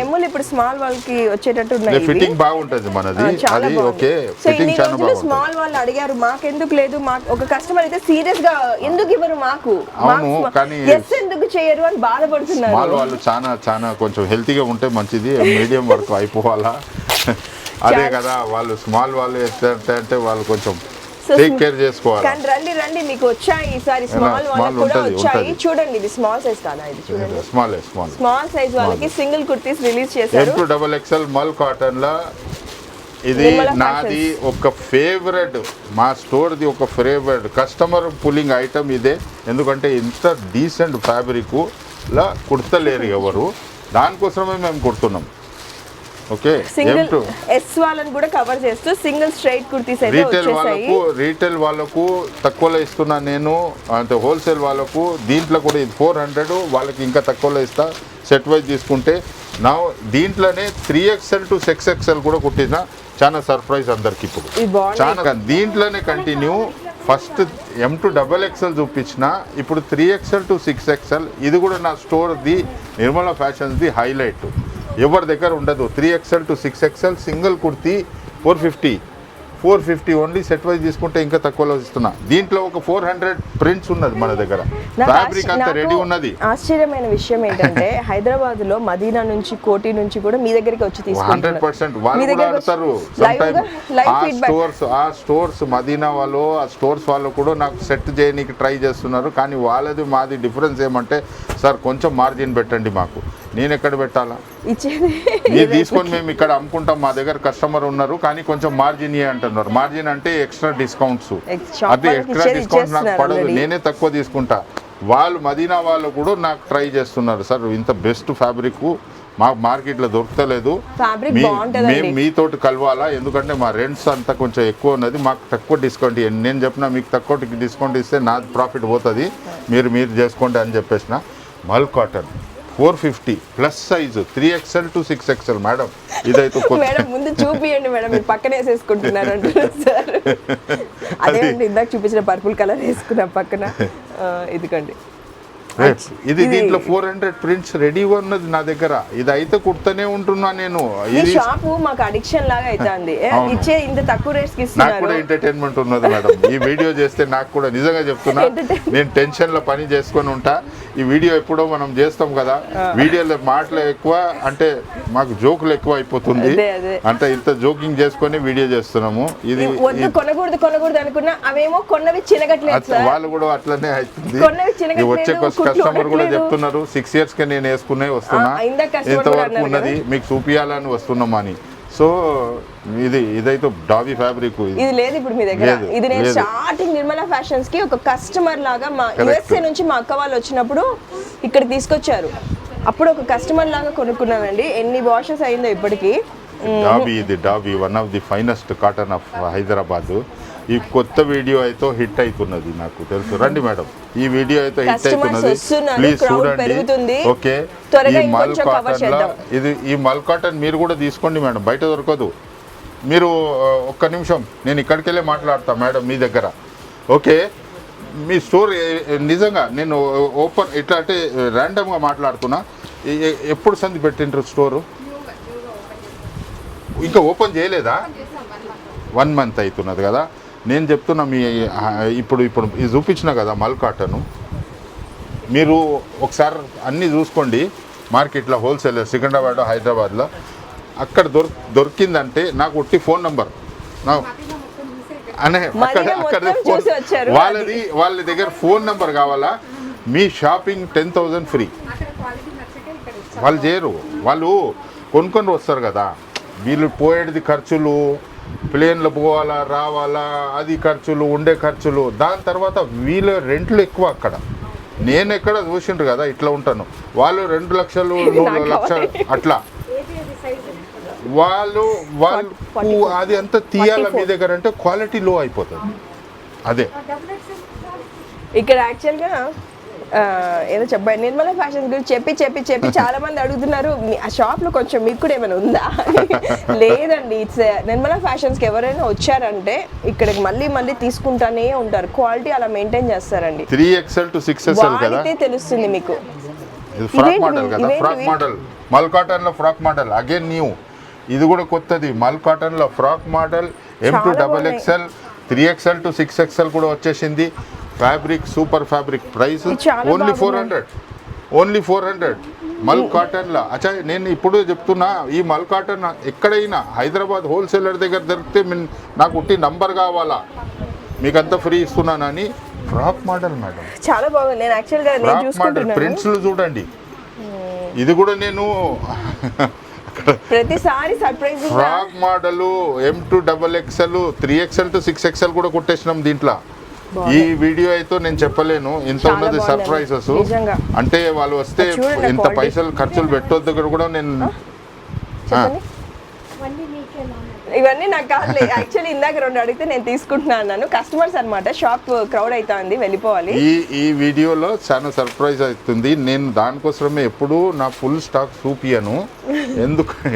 ఎమ్ములు ఇప్పుడు స్మాల్ వాళ్ళకి వచ్చేటట్టు ఉన్నాయి. ఫిట్టింగ్ బాగుంటది మనది. అది ఓకే, ఫిట్టింగ్ చాలా బాగుంది. స్మాల్ వాళ్ళు అడిగారు, మాకెందుకు లేదు, ఒక కస్టమర్ అయితే సీరియస్ గా ఎందుకు ఇవ్వరు మాకు, అవును, కానీ ఎందుకు చేయరు అని బాధపడుతున్నారు. స్మాల్ వాళ్ళు చాలా కొంచెం హెల్తీగా ఉంటే మంచిది. మీడియం వరకు అయిపోవాలా, అదే కదా. వాళ్ళు స్మాల్ వాళ్ళు అంటే వాళ్ళు కొంచెం టేక్ కేర్ చేసుకోవాలి. కానీ రండి మీకు వచ్చాయి ఈసారి స్మాల్ వాళ్ళకి కూడా వచ్చాయి. చూడండి, ఇది స్మాల్ సైజ్ కాదా? ఇది చూడండి, స్మాల్ సైజ్ వాళ్ళకి సింగిల్ కుర్తీస్ రిలీజ్ చేశారు. M2XXL మల్ కాటన్ లా. ఇది నాది ఒక ఫేవరెట్, మా స్టోర్ది ఒక ఫేవరెట్ కస్టమర్ పుల్లింగ్ ఐటమ్ ఇదే. ఎందుకంటే ఇంత డీసెంట్ ఫ్యాబ్రిక్ లా కుడతలేరు ఎవరు, దానికోసమే మేము కుడుతున్నాం. ఓకే, సింగిల్ ఎస్ వాళ్ళని కూడా కవర్ చేస్తూ సింగిల్ స్ట్రైట్ కుర్తీస్ అయితే వచ్చేసాయి. రీటైల్ వాళ్ళకు తక్కువలో ఇస్తున్నా నేను, అంటే హోల్సేల్ వాళ్ళకు దీంట్లో కూడా ఇది 400, వాళ్ళకి ఇంకా తక్కువలో ఇస్తా. సెట్ వైజ్ తీసుకుంటే నా దీంట్లోనే 3XL to 6XL కూడా కుట్టిన చాలా సర్ప్రైజ్ అందరికి ఇప్పుడు చాలా దీంట్లోనే continue first M to XXL చూపించిన ఇప్పుడు 3XL to 6XL ఇది కూడా నా స్టోర్ది నిర్మలా ఫ్యాషన్స్ది హైలైట్ ఎవరి దగ్గర ఉండదు 3XL to 6XL single kurti 450 only set wise తీసుకుంటే ఇంకా తక్కువలో ఇస్తున్నా దీంట్లో ఒక 400 ప్రింట్స్ ఉన్నది మన దగ్గర ఫ్యాబ్రిక్ అంతా రెడీ ఉన్నది ఆశ్చర్యమైన విషయం ఏంటంటే హైదరాబాద్ లో మదీనా నుంచి కోటి నుంచి కూడా మీ దగ్గరికి వచ్చి తీసుకుంటున్నారు 100% వాళ్ళు కూడా ఆడతారు ఆ స్టోర్స్ మదీనా వాళ్ళు ఆ స్టోర్స్ వాళ్ళు కూడా నాకు సెట్ చేయడానికి ట్రై చేస్తున్నారు కానీ వాళ్ళది మాది డిఫరెన్స్ ఏమంటే సార్ కొంచెం మార్జిన్ పెట్టండి మాకు నేను ఎక్కడ పెట్టాలా ఇది తీసుకొని మేము ఇక్కడ అమ్ముకుంటాం మా దగ్గర కస్టమర్ ఉన్నారు కానీ కొంచెం మార్జిన్ అంటున్నారు మార్జిన్ అంటే ఎక్స్ట్రా డిస్కౌంట్స్ అది ఎక్స్ట్రా డిస్కౌంట్ నాకు పడదు నేనే తక్కువ తీసుకుంటా వాళ్ళు మదీనా వాళ్ళు కూడా నాకు ట్రై చేస్తున్నారు సార్ ఇంత బెస్ట్ ఫ్యాబ్రిక్ మాకు మార్కెట్లో దొరకలేదు మేము మీతోటి కలవాలా ఎందుకంటే మా రెంట్స్ అంతా కొంచెం ఎక్కువ ఉన్నది మాకు తక్కువ డిస్కౌంట్ ఇవ్వండి నేను చెప్పిన మీకు తక్కువ డిస్కౌంట్ ఇస్తే నా ప్రాఫిట్ పోతుంది మీరు చేసుకోండి అని చెప్పేసిన మల్ cotton 450 plus size 3XL to 6XL madam ఇదైతే మేడం ముందు చూపియండి మేడం మీరు పక్కన వేసేసుకుంటున్నారు అంటున్నారు సార్ అదేంటి ఇందాక చూపించిన పర్పుల్ కలర్ వేసుకున్నా పక్కన ఇదిగోండి ఇది దీంట్లో 400 ప్రింట్స్ రెడీగా ఉన్నది నా దగ్గర ఇది అయితే కుర్తనే ఉంటున్నా నేను ఇది షాప్ మాకు అడిక్షన్ లాగా అవుతుంది ఇచ్చే ఇంత తక్కువ రేట్స్ కి ఇస్తున్నారు నాకు కూడా ఎంటర్టైన్మెంట్ ఉన్నది మేడం ఈ వీడియో చేస్తే నాకు కూడా నిజంగా చెప్తున్నా నేను టెన్షన్ లో పని చేసుకొని ఉంటా ఈ వీడియో ఎప్పుడో మనం చేస్తాం కదా వీడియోలో మాటలు ఎక్కువ అంటే మాకు జోకులు ఎక్కువ అయిపోతుంది అంటే ఇంత జోకింగ్ చేసుకొని వీడియో చేస్తున్నాము ఇది కొనకూడదు అనుకున్నా అవేమో కొన్నవి చినగట్లేదు వాళ్ళు కూడా అట్లనే అవుతుంది వచ్చే కస్టమర్ కూడా చెప్తున్నారు 6 years కి నేను వేసుకునే వస్తున్నా ఇంతవరకు ఉన్నది మీకు చూపియాలని వస్తున్నాం అని సో ఇదైతే డాబీ ఫ్యాబ్రిక్ ఇది లేదు ఇప్పుడు మీ దగ్గర ఇది నేను స్టార్టింగ్ నిర్మలా ఫ్యాషన్స్ కి ఒక కస్టమర్ లాగా మా USA నుంచి మా అక్క వాళ్ళు వచ్చినప్పుడు ఇక్కడ తీసుకొచ్చారు అప్పుడు ఒక కస్టమర్ లాగా కొనుక్కున్నానండి ఎన్ని వాషెస్ అయిందో ఇప్పటికి dobby one of the finest cotton of Hyderabad ఈ కొత్త వీడియో అయితే హిట్ అవుతున్నది నాకు తెలుసు రండి మేడం ఈ వీడియో అయితే హిట్ అవుతున్నది ప్లీజ్ చూడండి ఓకే ఈ మల్ కాటన్ ఇది ఈ మల్ కాటన్ మీరు కూడా తీసుకోండి మేడం బయట దొరకదు మీరు ఒక్క నిమిషం నేను ఇక్కడికి వెళ్ళి మాట్లాడతా మేడం మీ దగ్గర ఓకే మీ స్టోర్ నిజంగా నేను ఓపెన్ ఇట్లా అంటే ర్యాండమ్గా మాట్లాడుతున్నా ఎప్పుడు సంది పెట్టిండ్రు స్టోరు ఇంకా ఓపెన్ చేయలేదా 1 month అవుతున్నది కదా నేను చెప్తున్నా మీ ఇప్పుడు ఇది చూపించిన కదా మల్ కాటను మీరు ఒకసారి అన్నీ చూసుకోండి మార్కెట్లో హోల్సేలర్ సికింద్రాబాద్ హైదరాబాద్లో అక్కడ దొరికిందంటే నాకు ఒట్టి ఫోన్ నెంబర్ అనే అక్కడ వాళ్ళ దగ్గర ఫోన్ నెంబర్ కావాలా మీ షాపింగ్ 10,000 ఫ్రీ వాళ్ళు చేయరు వాళ్ళు కొనుక్కొని వస్తారు కదా వీళ్ళు పోయేది ఖర్చులు ప్లేన్లో పోవాలా రావాలా అది ఖర్చులు ఉండే ఖర్చులు దాని తర్వాత వీళ్ళ రెంట్లు ఎక్కువ అక్కడ నేను ఎక్కడ చూసిండ్రు కదా ఇట్లా ఉంటాను వాళ్ళు 2 లక్షలు 3 లక్షలు అట్లా వాళ్ళు అది అంతా తీయాల మీ దగ్గర అంటే క్వాలిటీ లో అయిపోతుంది అదే ఇక్కడ యాక్చువల్గా ఏదో చెప్పండి నిర్మలా ఫ్యాషన్స్ గురించి చెప్పి చాలా మంది అడుగుతున్నారు ఆ షాప్లో కొంచెం మీకు కూడా ఏమైనా ఉందా లేదండి ఇట్స్ నిర్మలా ఫ్యాషన్స్కి ఎవరైనా వచ్చారంటే ఇక్కడికి మళ్ళీ తీసుకుంటానే ఉంటారు క్వాలిటీ అలా మెయింటైన్ చేస్తారండి 3XL to 6XL కదా తెలుస్తుంది మీకు ఫ్రాక్ మోడల్ కదా ఫ్రాక్ మోడల్ మల్ కాటన్ లో ఫ్రాక్ మోడల్ అగైన్ న్యూ ఇది కూడా కొత్తది మల్ కాటన్ లో frock model M to XXL 3XL to 6XL కూడా వచ్చేసింది fabric super fabric price only 400 మల్ కాటన్లో అచ్చా నేను ఇప్పుడు చెప్తున్నా ఈ మల్ కాటన్ ఎక్కడైనా హైదరాబాద్ హోల్సేలర్ దగ్గర దొరికితే నాకు ఉట్టి నంబర్ కావాలా మీకంతా ఫ్రీ ఇస్తున్నానని ఫ్రాక్ మోడల్ మేడం చాలా బాగుంది నేను యాక్చువల్గా ఫ్రాక్ మోడల్ ప్రింట్స్లు చూడండి ఇది కూడా నేను ప్రతిసారి surprise frock model M to XXL 3XL to 6XL కూడా కుట్టేసినాం దీంట్లో ఈ వీడియో అయితే నేను చెప్పలేను ఇంత ఉన్నది సర్ప్రైజెస్ అంటే వాళ్ళు వస్తే ఇంత పైసలు ఖర్చులు పెట్టొద్దు కూడా నేను ఇవన్నీ నాకు కాదు. యాక్చువల్లీ ఇందాక 2 అడిగితే నేను తీసుకుంటున్నాను అన్నాను. కస్టమర్స్ అన్నమాట, షాప్ క్రౌడ్ అవుతుంది, వెళ్ళిపోవాలి. ఈ వీడియోలో చాలా సర్ప్రైజ్ అవుతుంది. నేను దానికోసమే ఎప్పుడు నా ఫుల్ స్టాక్ చూపియను.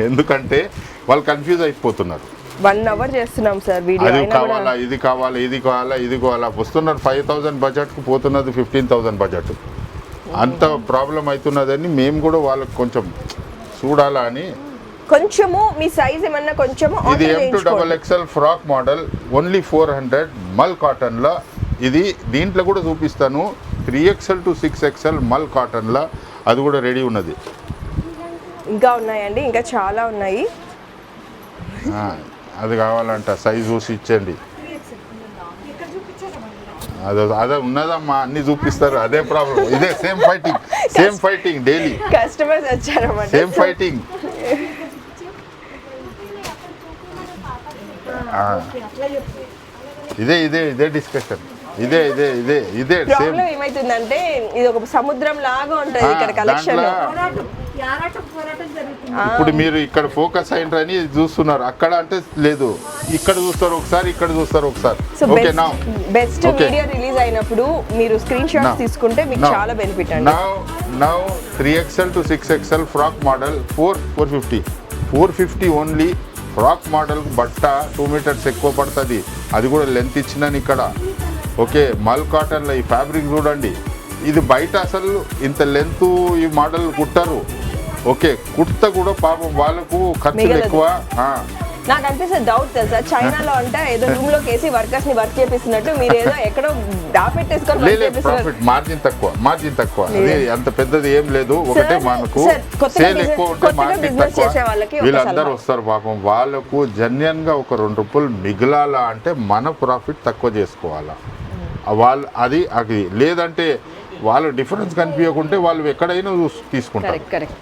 ఎందుకంటే వాళ్ళు కన్ఫ్యూజ్ అయిపోతున్నారు. 1 అవర్ చేస్తున్నాం సార్ వీడియో. అది కావాలా, ఇది కావాలా, ఇది కావాలా, ఇది కావాలా. వస్తున్నారు 5,000 బడ్జెట్కు, పోతున్నది 15,000 బడ్జెట్. అంత ప్రాబ్లం అవుతున్నదని మేము కూడా వాళ్ళకి కొంచెం చూడాలా అని. కొంచెము మీ సైజ్ ఏమన్నా కొంచెము ఇది M2XXL ఫ్రాక్ మోడల్, ఓన్లీ 400 మల్ కాటన్లో. ఇది దీంట్లో కూడా చూపిస్తాను. 3XL to 6XL మల్ కాటన్లో, అది కూడా రెడీ ఉన్నది. ఇంకా ఉన్నాయండి, ఇంకా చాలా ఉన్నాయి. అది కావాలంట, సైజ్ చూసి ఇచ్చండి. అదే ఉన్నదమ్మా, అన్ని చూపిస్తారు. అదే ప్రాబ్లం. ఇదే సేమ్ ఫైటింగ్ డైలీ. కస్టమర్స్ వచ్చారన్నమాట, సేమ్ ఫైటింగ్. ఇదే డిస్కషన్. ఇదే ప్రాబ్లం ఏమైతుందంటే ఇది ఒక సముద్రం లాగా ఉంటది ఇక్కడ కలెక్షన్. ఇప్పుడు మీరు ఇక్కడ ఫోకస్ అయ్యిండ్రని చూస్తున్నారు, అక్కడ అంటే లేదు. ఇక్కడ చూస్తారు ఒకసారి, ఇక్కడ చూస్తారు ఒకసారి. ఓకే, బెస్ట్ వీడియో రిలీజ్ అయినప్పుడు మీరు స్క్రీన్ షాట్స్ తీసుకుంటే మీకు చాలా బెనిఫిట్ అండి. Now 3XL to 6XL frock model 450 only. Frock model బట్ట 2 మీటర్స్ ఎక్కువ పడుతుంది. అది కూడా లెంత్ ఇచ్చినాను ఇక్కడ. ఓకే, మల్ కాటన్లో ఈ ఫ్యాబ్రిక్ చూడండి. ఇది బయట అసలు ఇంత లెంత్ ఈ మోడల్ కుట్టారు. ఓకే, కుర్త కూడా పాపం వాళ్ళకు ఖర్చులు ఎక్కువ. నాకు అనిపిస్తుంది డౌట్ తెలుసా, చైనాలో అంటే ఏదో రూమ్ లోకి వేసి వర్కర్స్ ని వర్క్ చేపిస్తున్నట్టు మీరు ఏదో ఎక్కడో ప్రాఫిట్ మార్జిన్ తక్కువ. అది అంత పెద్దది ఏం లేదు. ఒకటే మనకు సేల్ ఎక్కువ ఉంటే మార్జిన్ తక్కువ. వీళ్ళందరూ వస్తారు పాపం, వాళ్ళకు జెన్యున్ గా ఒక 2 రూపాయలు మిగిలాలా అంటే మన ప్రాఫిట్ తక్కువ చేసుకోవాలా. వాళ్ళు అది లేదంటే వాళ్ళు డిఫరెన్స్ కనిపించకుంటే వాళ్ళు ఎక్కడైనా తీసుకుంటారు. కరెక్ట్.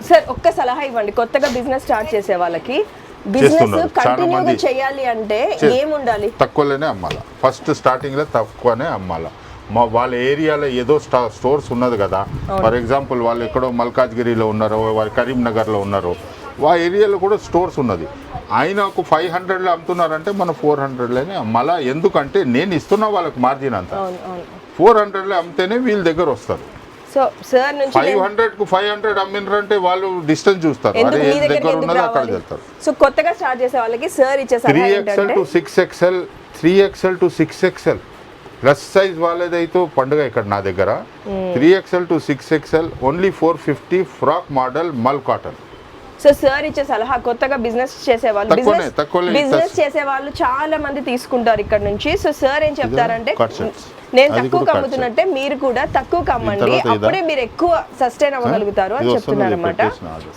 సార్ ఒక్క సలహా ఇవ్వండి, కొత్తగా బిజినెస్ స్టార్ట్ చేసే వాళ్ళకి. బిజినెస్ కంటిన్యూగా చేయాలి అంటే ఏముండాలి? తక్కువలోనే అమ్మాలా. ఫస్ట్ స్టార్టింగ్ లో తక్కువనే అమ్మాలా. వాళ్ళ ఏరియాలో ఏదో స్టోర్స్ ఉన్నది కదా. ఫర్ ఎగ్జాంపుల్ వాళ్ళు ఎక్కడో మల్కాజ్గిరిలో ఉన్నారో, వాళ్ళు కరీంనగర్లో ఉన్నారో, ఆ ఏరియాలో కూడా స్టోర్స్ ఉన్నది. ఆయనకు 500లో అమ్ముతున్నారంటే మన 400లోనే అమ్మాలా. ఎందుకంటే నేను ఇస్తున్నా వాళ్ళకి మార్జిన్ అంతా. 400లో అమ్మితేనే వీళ్ళ దగ్గర వస్తారు. సో సార్ నుంచి 500కు 500 అమ్మినారంటే వాళ్ళు డిస్టెన్స్ చూస్తారు. అరే ఏ దగ్గర ఉన్నది అక్కడ వెళ్తారు. సో కొత్తగా స్టార్ట్ చేసే వాళ్ళకి సార్ ఇచ్చే సలహా ఏంటంటే 3XL to 6XL plus size వాళ్ళదైతే పండుగ ఇక్కడ నా దగ్గర. 3XL to 6XL only 450 frock model మల్ కాటన్. సో సార్ ఇచ్చే సలహా, కొత్తగా బిజినెస్ చేసేవాళ్ళు బిజినెస్ చేసేవాళ్ళు చాలా మంది తీసుకుంటారు ఇక్కడ నుంచి. సో సార్ ఏం చెప్తారంటే, నేను తక్కువ అమ్ముతున్నట్టే మీరు కూడా తక్కువ అమ్మండి, అప్పుడే మీరు ఎక్కువ సస్టైన్ అవ్వగలుగుతారు అని చెప్తున్నారు అనమాట.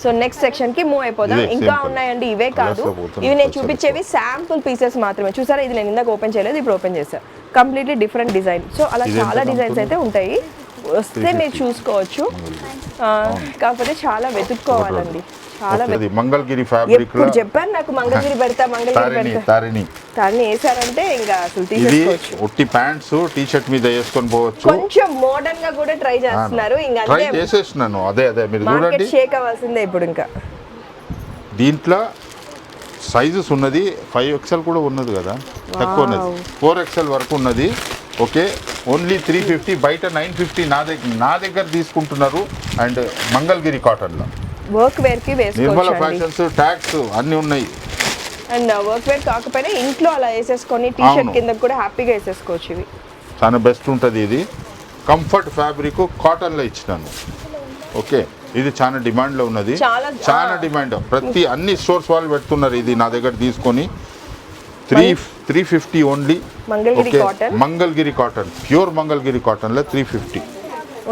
సో నెక్స్ట్ సెక్షన్ కి మూవ్ అయిపోదాం. ఇంకా ఉన్నాయండి, ఇవే కాదు, ఇవి నేను చూపించేవి శాంపుల్ పీసెస్ మాత్రమే. చూసారా, ఇది నేను ఇందాక ఓపెన్ చేయలేదు, ఇప్పుడు ఓపెన్ చేశాను. Completely different design. సో అలా చాలా డిజైన్స్ అయితే ఉంటాయి, వస్తే మీరు చూసుకోవచ్చు. కాకపోతే చాలా వెతుక్కోవాలండి. మంగళగిరి ఫ్యాబ్రిక్ లో చెప్పాను, నాకు మంగళగిరి పెడతా తారిణి వేసారంటే ఇంకా అసలు తీసేసుకోవచ్చు. ఒట్టి ప్యాంట్స్ టీ షర్ట్ మీద వేసుకొని పోవచ్చు. కొంచెం మోడర్న్ గా కూడా ట్రై చేస్తున్నారు. ఇంకా ట్రై చేసేస్తున్నాను. అదే మీరు చూడండి, షేక్ అవ్వాల్సిందే ఇప్పుడు. ఇంకా దీంట్లో సైజెస్ ఉన్నది 5XL కూడా ఉన్నది కదా, తక్కువ ఉన్నది 4XL వరకు ఉన్నది. ఓకే, ఓన్లీ 350, బయట 950 నా దగ్గర తీసుకుంటున్నారు. అండ్ మంగళగిరి కాటన్లో వర్క్ వేర్ కి నిర్మల ఫ్యాషన్స్ ట్యాగ్స్ అన్నీ ఉన్నాయి. అండ్ వర్క్ వేర్ కాకపోయినా ఇంట్లో అలా వేసేసుకొని టీ షర్ట్ కింద కూడా హ్యాపీగా వేసేసుకోవచ్చు. ఇవి చాలా బెస్ట్ ఉంటుంది. ఇది కంఫర్ట్ ఫ్యాబ్రిక్ కాటన్లో ఇచ్చినాను. ఓకే, ఇది చాలా డిమాండ్లో ఉన్నది, చాలా డిమాండ్. అన్ని స్టోర్స్ వాళ్ళు పెడుతున్నారు. ఇది నా దగ్గర తీసుకొని 350 only. Mangalagiri cotton, pure Mangalagiri కాటన్లో 350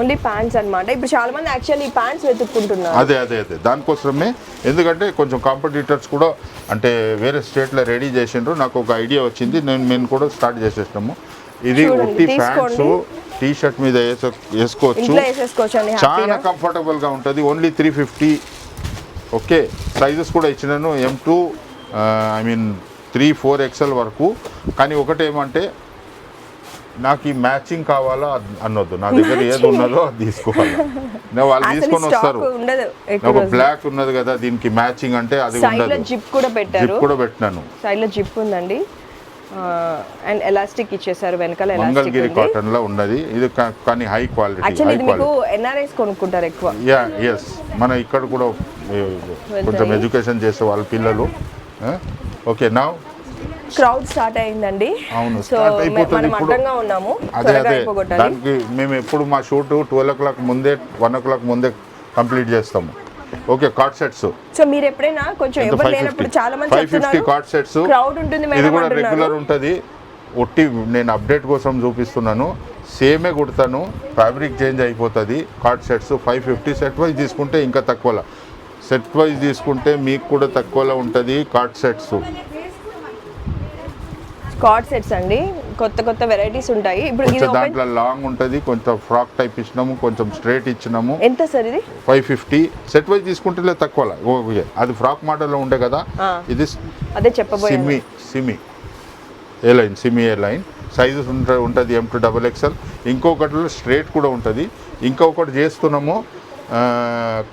ఓన్లీ ప్యాంట్స్ అన్నమాట. ఇప్పుడు చాలా మంది యాక్చువల్లీ ప్యాంట్స్ వెతుక్కుంటున్నారు. అదే దానికోసమే. ఎందుకంటే కొంచెం కాంపిటీటర్స్ కూడా అంటే వేరే స్టేట్లో రెడీ చేసిండ్రు. నాకు ఒక ఐడియా వచ్చింది, మేము కూడా స్టార్ట్ చేసేసినాము. ఇది ఒట్టి ప్యాంట్స్ టీ షర్ట్ మీద వేసుకోవచ్చు, చాలా కంఫర్టబుల్ గా ఉంటుంది. ఓన్లీ 350. ఓకే, సైజెస్ కూడా ఇచ్చినాను, M2 3, 4XL వరకు. కానీ ఒకటేమంటే నాకు ఈ మ్యాచింగ్ కావాలా అనొద్దు, నా దగ్గర ఏది ఉన్నదో అది తీసుకోవాలి. వాళ్ళు తీసుకొని వస్తారు, ఒక బ్లాక్ ఉన్నది కదా దీనికి మ్యాచింగ్ అంటే అది ఉండదు. జిప్ కూడా పెట్టారు, జిప్ కూడా పెట్టినాను, సైడ్ లో జిప్ ఉందండి అండ్ ఎలాస్టిక్ ఇచ్చేసారు వెనకాల. మంగళగిరి కాటన్ లో ఉన్నది ఇది, కానీ హై క్వాలిటీ. యాక్చువల్లీ ఇది మీకు ఎన్ఆర్ఐస్ కొనుక్కుంటారు ఎక్కువ. ఎస్, మన ఇక్కడ కూడా కొంచెం ఎడ్యుకేషన్ చేసే వాళ్ళ పిల్లలు. ఓకే, నౌ క్రౌడ్ స్టార్ట్ అయిందండి. అవును, సో మనం అడ్డంగా ఉన్నాము. అదే దానికి మేము ఎప్పుడు మా షూట్ 12 o'clock ముందే 1 o'clock ముందే కంప్లీట్ చేస్తాము. Okay, card sets. సో మీరు ఎప్పుడైనా కొంచెం ఎవరు లేనప్పుడు చాలా మంది 550 కార్డ్ సెట్స్, క్రౌడ్ ఉంటుంది, ఇది కూడా రెగ్యులర్ ఉంటుంది. ఒట్టి నేను అప్డేట్ కోసం చూపిస్తున్నాను, సేమే కుడతాను, ఫ్యాబ్రిక్ చేంజ్ అయిపోతుంది. కార్డ్ సెట్స్ 550, సెట్ వైజ్ తీసుకుంటే ఇంకా తక్కువలో, సెట్ వైజ్ తీసుకుంటే మీకు కూడా తక్కువలో ఉంటుంది. కార్డ్ సెట్స్, కార్డ్ సెట్స్ అండి, కొత్త కొత్త వెరైటీస్ ఉంటాయి. ఇప్పుడు ఇది దాంట్లో లాంగ్ ఉంటుంది, కొంచెం ఫ్రాక్ టైప్ ఇచ్చినాము, కొంచెం స్ట్రైట్ ఇచ్చినాము. ఎంత సార్ ఇది? 550. సెట్ వైజ్ తీసుకుంటే తక్కువలో. అది ఫ్రాక్ మోడల్లో ఉండే కదా, ఇది అదే చెప్పబోయే సిమి ఏ లైన్ సైజెస్ ఉంటుంది, M2 XXL. ఇంకొకటిలో స్ట్రైట్ కూడా ఉంటుంది. ఇంకొకటి చేస్తున్నాము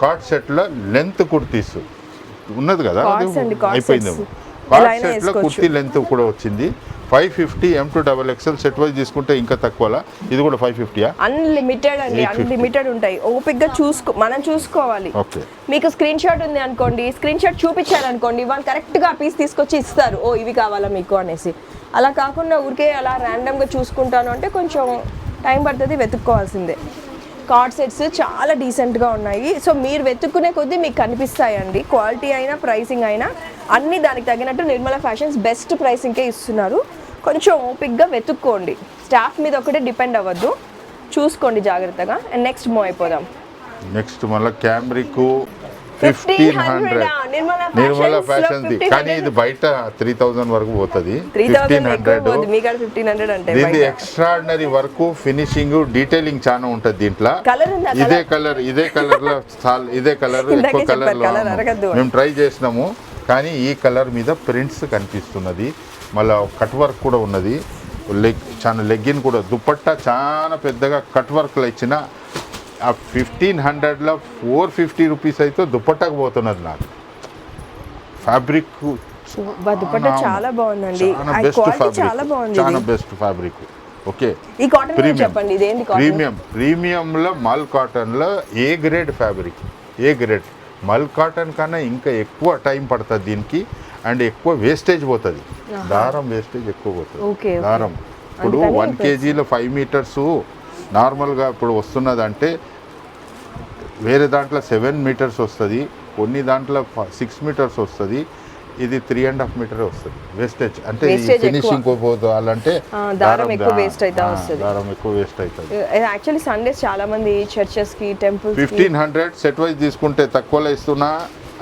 కార్డ్ సెట్లో లెంత్ కుర్తీస్ ఉన్నది కదా, అయిపోయింది. కార్డ్ సెట్లో కుర్తీ లెంత్ కూడా వచ్చింది. 550 M2 XXL. సెట్ వైజ్ తీసుకుంటే ఇంకా తక్కువలా. ఇది కూడా 550. అన్లిమిటెడ్ అండి, అన్లిమిటెడ్ ఉంటాయి. ఓపిక్గా మనం చూసుకోవాలి. ఓకే, మీకు స్క్రీన్ షాట్ ఉంది అనుకోండి, స్క్రీన్ షాట్ చూపించారనుకోండి, వాళ్ళు కరెక్ట్గా ఆ పీస్ తీసుకొచ్చి ఇస్తారు, ఓ ఇవి కావాలా మీకు అనేసి. అలా కాకుండా ఊరికే అలా ర్యాండమ్గా చూసుకుంటాను అంటే కొంచెం టైం పడుతుంది, వెతుక్కోవాల్సిందే. కార్డ్ సెట్స్ చాలా డీసెంట్గా ఉన్నాయి. సో మీరు వెతుక్కునే కొద్దీ మీకు కనిపిస్తాయండి. క్వాలిటీ అయినా ప్రైసింగ్ అయినా అన్నీ దానికి తగినట్టు నిర్మలా ఫ్యాషన్స్ బెస్ట్ ప్రైసింగ్కే ఇస్తున్నారు. కొంచెం ఓపిక్గా వెతుక్కోండి, స్టాఫ్ మీద ఒకటే డిపెండ్ అవ్వద్దు, చూసుకోండి జాగ్రత్తగా. అండ్ నెక్స్ట్ మూవ్ అయిపోదాం. నెక్స్ట్ మళ్ళీ క్యామ్రిక్ 1500 నిర్మలా ఫ్యాషన్ ది, కానీ ఇది బయట 3000 వరకు పోతుంది. 1500 అంటే దీని ఎక్స్ట్రాడినరీ వర్క్, ఫినిషింగ్, డీటెయిలింగ్ చాలా ఉంటుంది దీంట్లో. ఇదే కలర్ లో ఎక్కువ కలర్ మేము ట్రై చేసినాము, కానీ ఈ కలర్ మీద ప్రింట్స్ కనిపిస్తున్నది. మళ్ళీ కట్ వర్క్ కూడా ఉన్నది, చాలా లెగ్గిన్ కూడా, దుపట్టా చాలా పెద్దగా కట్ వర్క్లో ఇచ్చిన. ఆ 1500లో 450 రూపీస్ అయితే దుపట్టాకు పోతున్నది. నాకు ఫ్యాబ్రిక్ దుపట్టా చాలా బాగుందండి, చాలా బెస్ట్ ఫ్యాబ్రిక్. ఓకే, ఈ కాటన్ చెప్పండి, ఇదేంటి కాటన్? ప్రీమియంలో మల్ కాటన్లో A grade fabric, A grade. మల్ కాటన్ కన్నా ఇంకా ఎక్కువ టైం పడుతుంది దీనికి, అండ్ ఎక్కువ వేస్టేజ్ పోతుంది, దారం వేస్టేజ్ ఎక్కువ పోతుంది. దారం ఇప్పుడు 1 kgలో 5 meters నార్మల్గా ఇప్పుడు వస్తున్నదంటే వేరే దాంట్లో 7 meters వస్తుంది, కొన్ని దాంట్లో 6 meters వస్తుంది. ఇది 3.5 meter వస్తుంది వేస్టేజ్. అంటే ఫినిషింగ్ పోవాలంటే దారం ఎక్కువ వేస్ట్ అయితే వస్తుంది. దారం ఎక్కువ వేస్ట్ అవుతుంది. యాక్చువల్లీ సండేస్ చాలా మంది చర్చెస్ కి, టెంపుల్స్ 1500 సెట్ వైజ్ తీసుకుంటే తక్కువలో ఇస్తున్నా.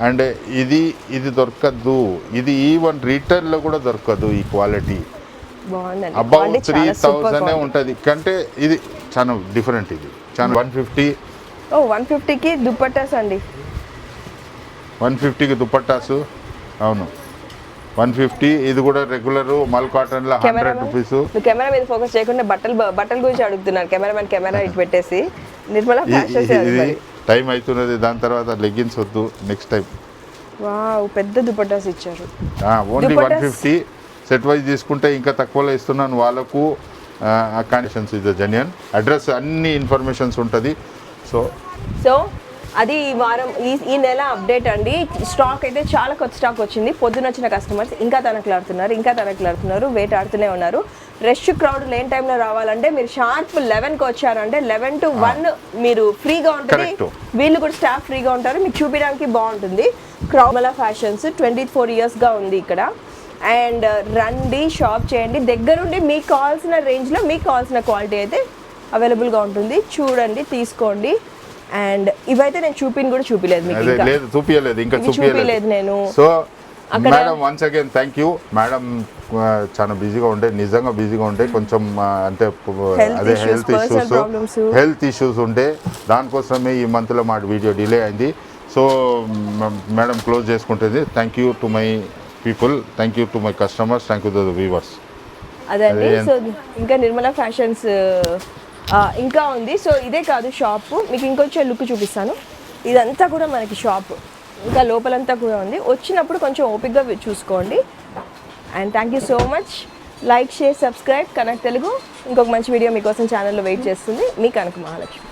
అండ్ ఇది దొరకద్దు, ఇది ఈవెన్ రీటైల్లో కూడా దొరకదు ఈ క్వాలిటీ. అబౌట్ 3000 ఉంటుంది, కంటే ఇది చాలా డిఫరెంట్. ఇది చాలా 150కి దుపట్టాస్ అండి, 150కి దుపట్టాసు. అవును, 150. ఇది కూడా రెగ్యులర్ మల్ కాటన్లో 100 రూపీస్. కెమెరా మీద ఫోకస్ చేయకుండా బట్టల గురించి అడుగుతున్నారు కెమెరామెన్. కెమెరా ఇటు పెట్టేసి నిర్మలా ఫ్యాషన్స్ టైం అవుతున్నది, దాని తర్వాత లెగ్గిన్స్ వద్దు నెక్స్ట్ టైం. వావ్, పెద్ద దుపట్టాస్ ఇచ్చారు. ఓన్లీ 150. సెట్ వైజ్ తీసుకుంటే ఇంకా తక్కువలో ఇస్తున్నాను వాళ్ళకు. కండిషన్స్ ఇది జెన్యూన్, అడ్రస్ అన్ని ఇన్ఫర్మేషన్స్ ఉంటుంది. సో అది ఈ వారం ఈ నెల అప్డేట్ అండి. స్టాక్ అయితే చాలా కొత్త స్టాక్ వచ్చింది. పొద్దున వచ్చిన కస్టమర్స్ ఇంకా తనకులాడుతున్నారు, వెయిట్ ఆడుతూనే ఉన్నారు. రష్ క్రౌడ్ లేని టైంలో రావాలంటే మీరు షార్ప్ 11కి వచ్చారంటే 11 to 1 మీరు ఫ్రీగా ఉంటుంది, వీళ్ళు కూడా స్టాఫ్ ఫ్రీగా ఉంటారు, మీకు చూపించడానికి బాగుంటుంది. నిర్మలా ఫ్యాషన్స్ 24 yearsగా ఉంది ఇక్కడ. అండ్ రండి, షాప్ చేయండి, దగ్గరుండి మీకు కావాల్సిన రేంజ్లో మీకు కావాల్సిన క్వాలిటీ అయితే అవైలబుల్గా ఉంటుంది. చూడండి, తీసుకోండి. అండ్ ఇవైతే నేను చూపించలేదు మీకు, చూపించలేదు నేను. So madam once again thank you madam. చాలా బిజీగా ఉండే, నిజంగా బిజీగా ఉండే, కొంచెం అంటే అదే హెల్త్ ఇష్యూస్ ఉండే, దానికోసమే ఈ మంత్లో మా వీడియో డిలే అయింది. సో మేడం క్లోజ్ చేసుకుంటుంది. Thank you to my people, thank you to my customers, thank you to the viewers. అదండి. సో ఇంకా నిర్మలా ఫ్యాషన్స్ ఇంకా ఉంది. సో ఇదే కాదు షాపు, మీకు ఇంకొంచెం లుక్ చూపిస్తాను. ఇదంతా కూడా మనకి షాప్, ఇంకా లోపలంతా కూడా ఉంది. వచ్చినప్పుడు కొంచెం ఓపిక్గా చూసుకోండి. And thank you so much. Like, share, subscribe Kanak Telugu. ఇంకొక మంచి వీడియో మీకోసం ఛానల్లో వెయిట్ చేస్తుంది. మీ కనక మహాలక్ష్మి.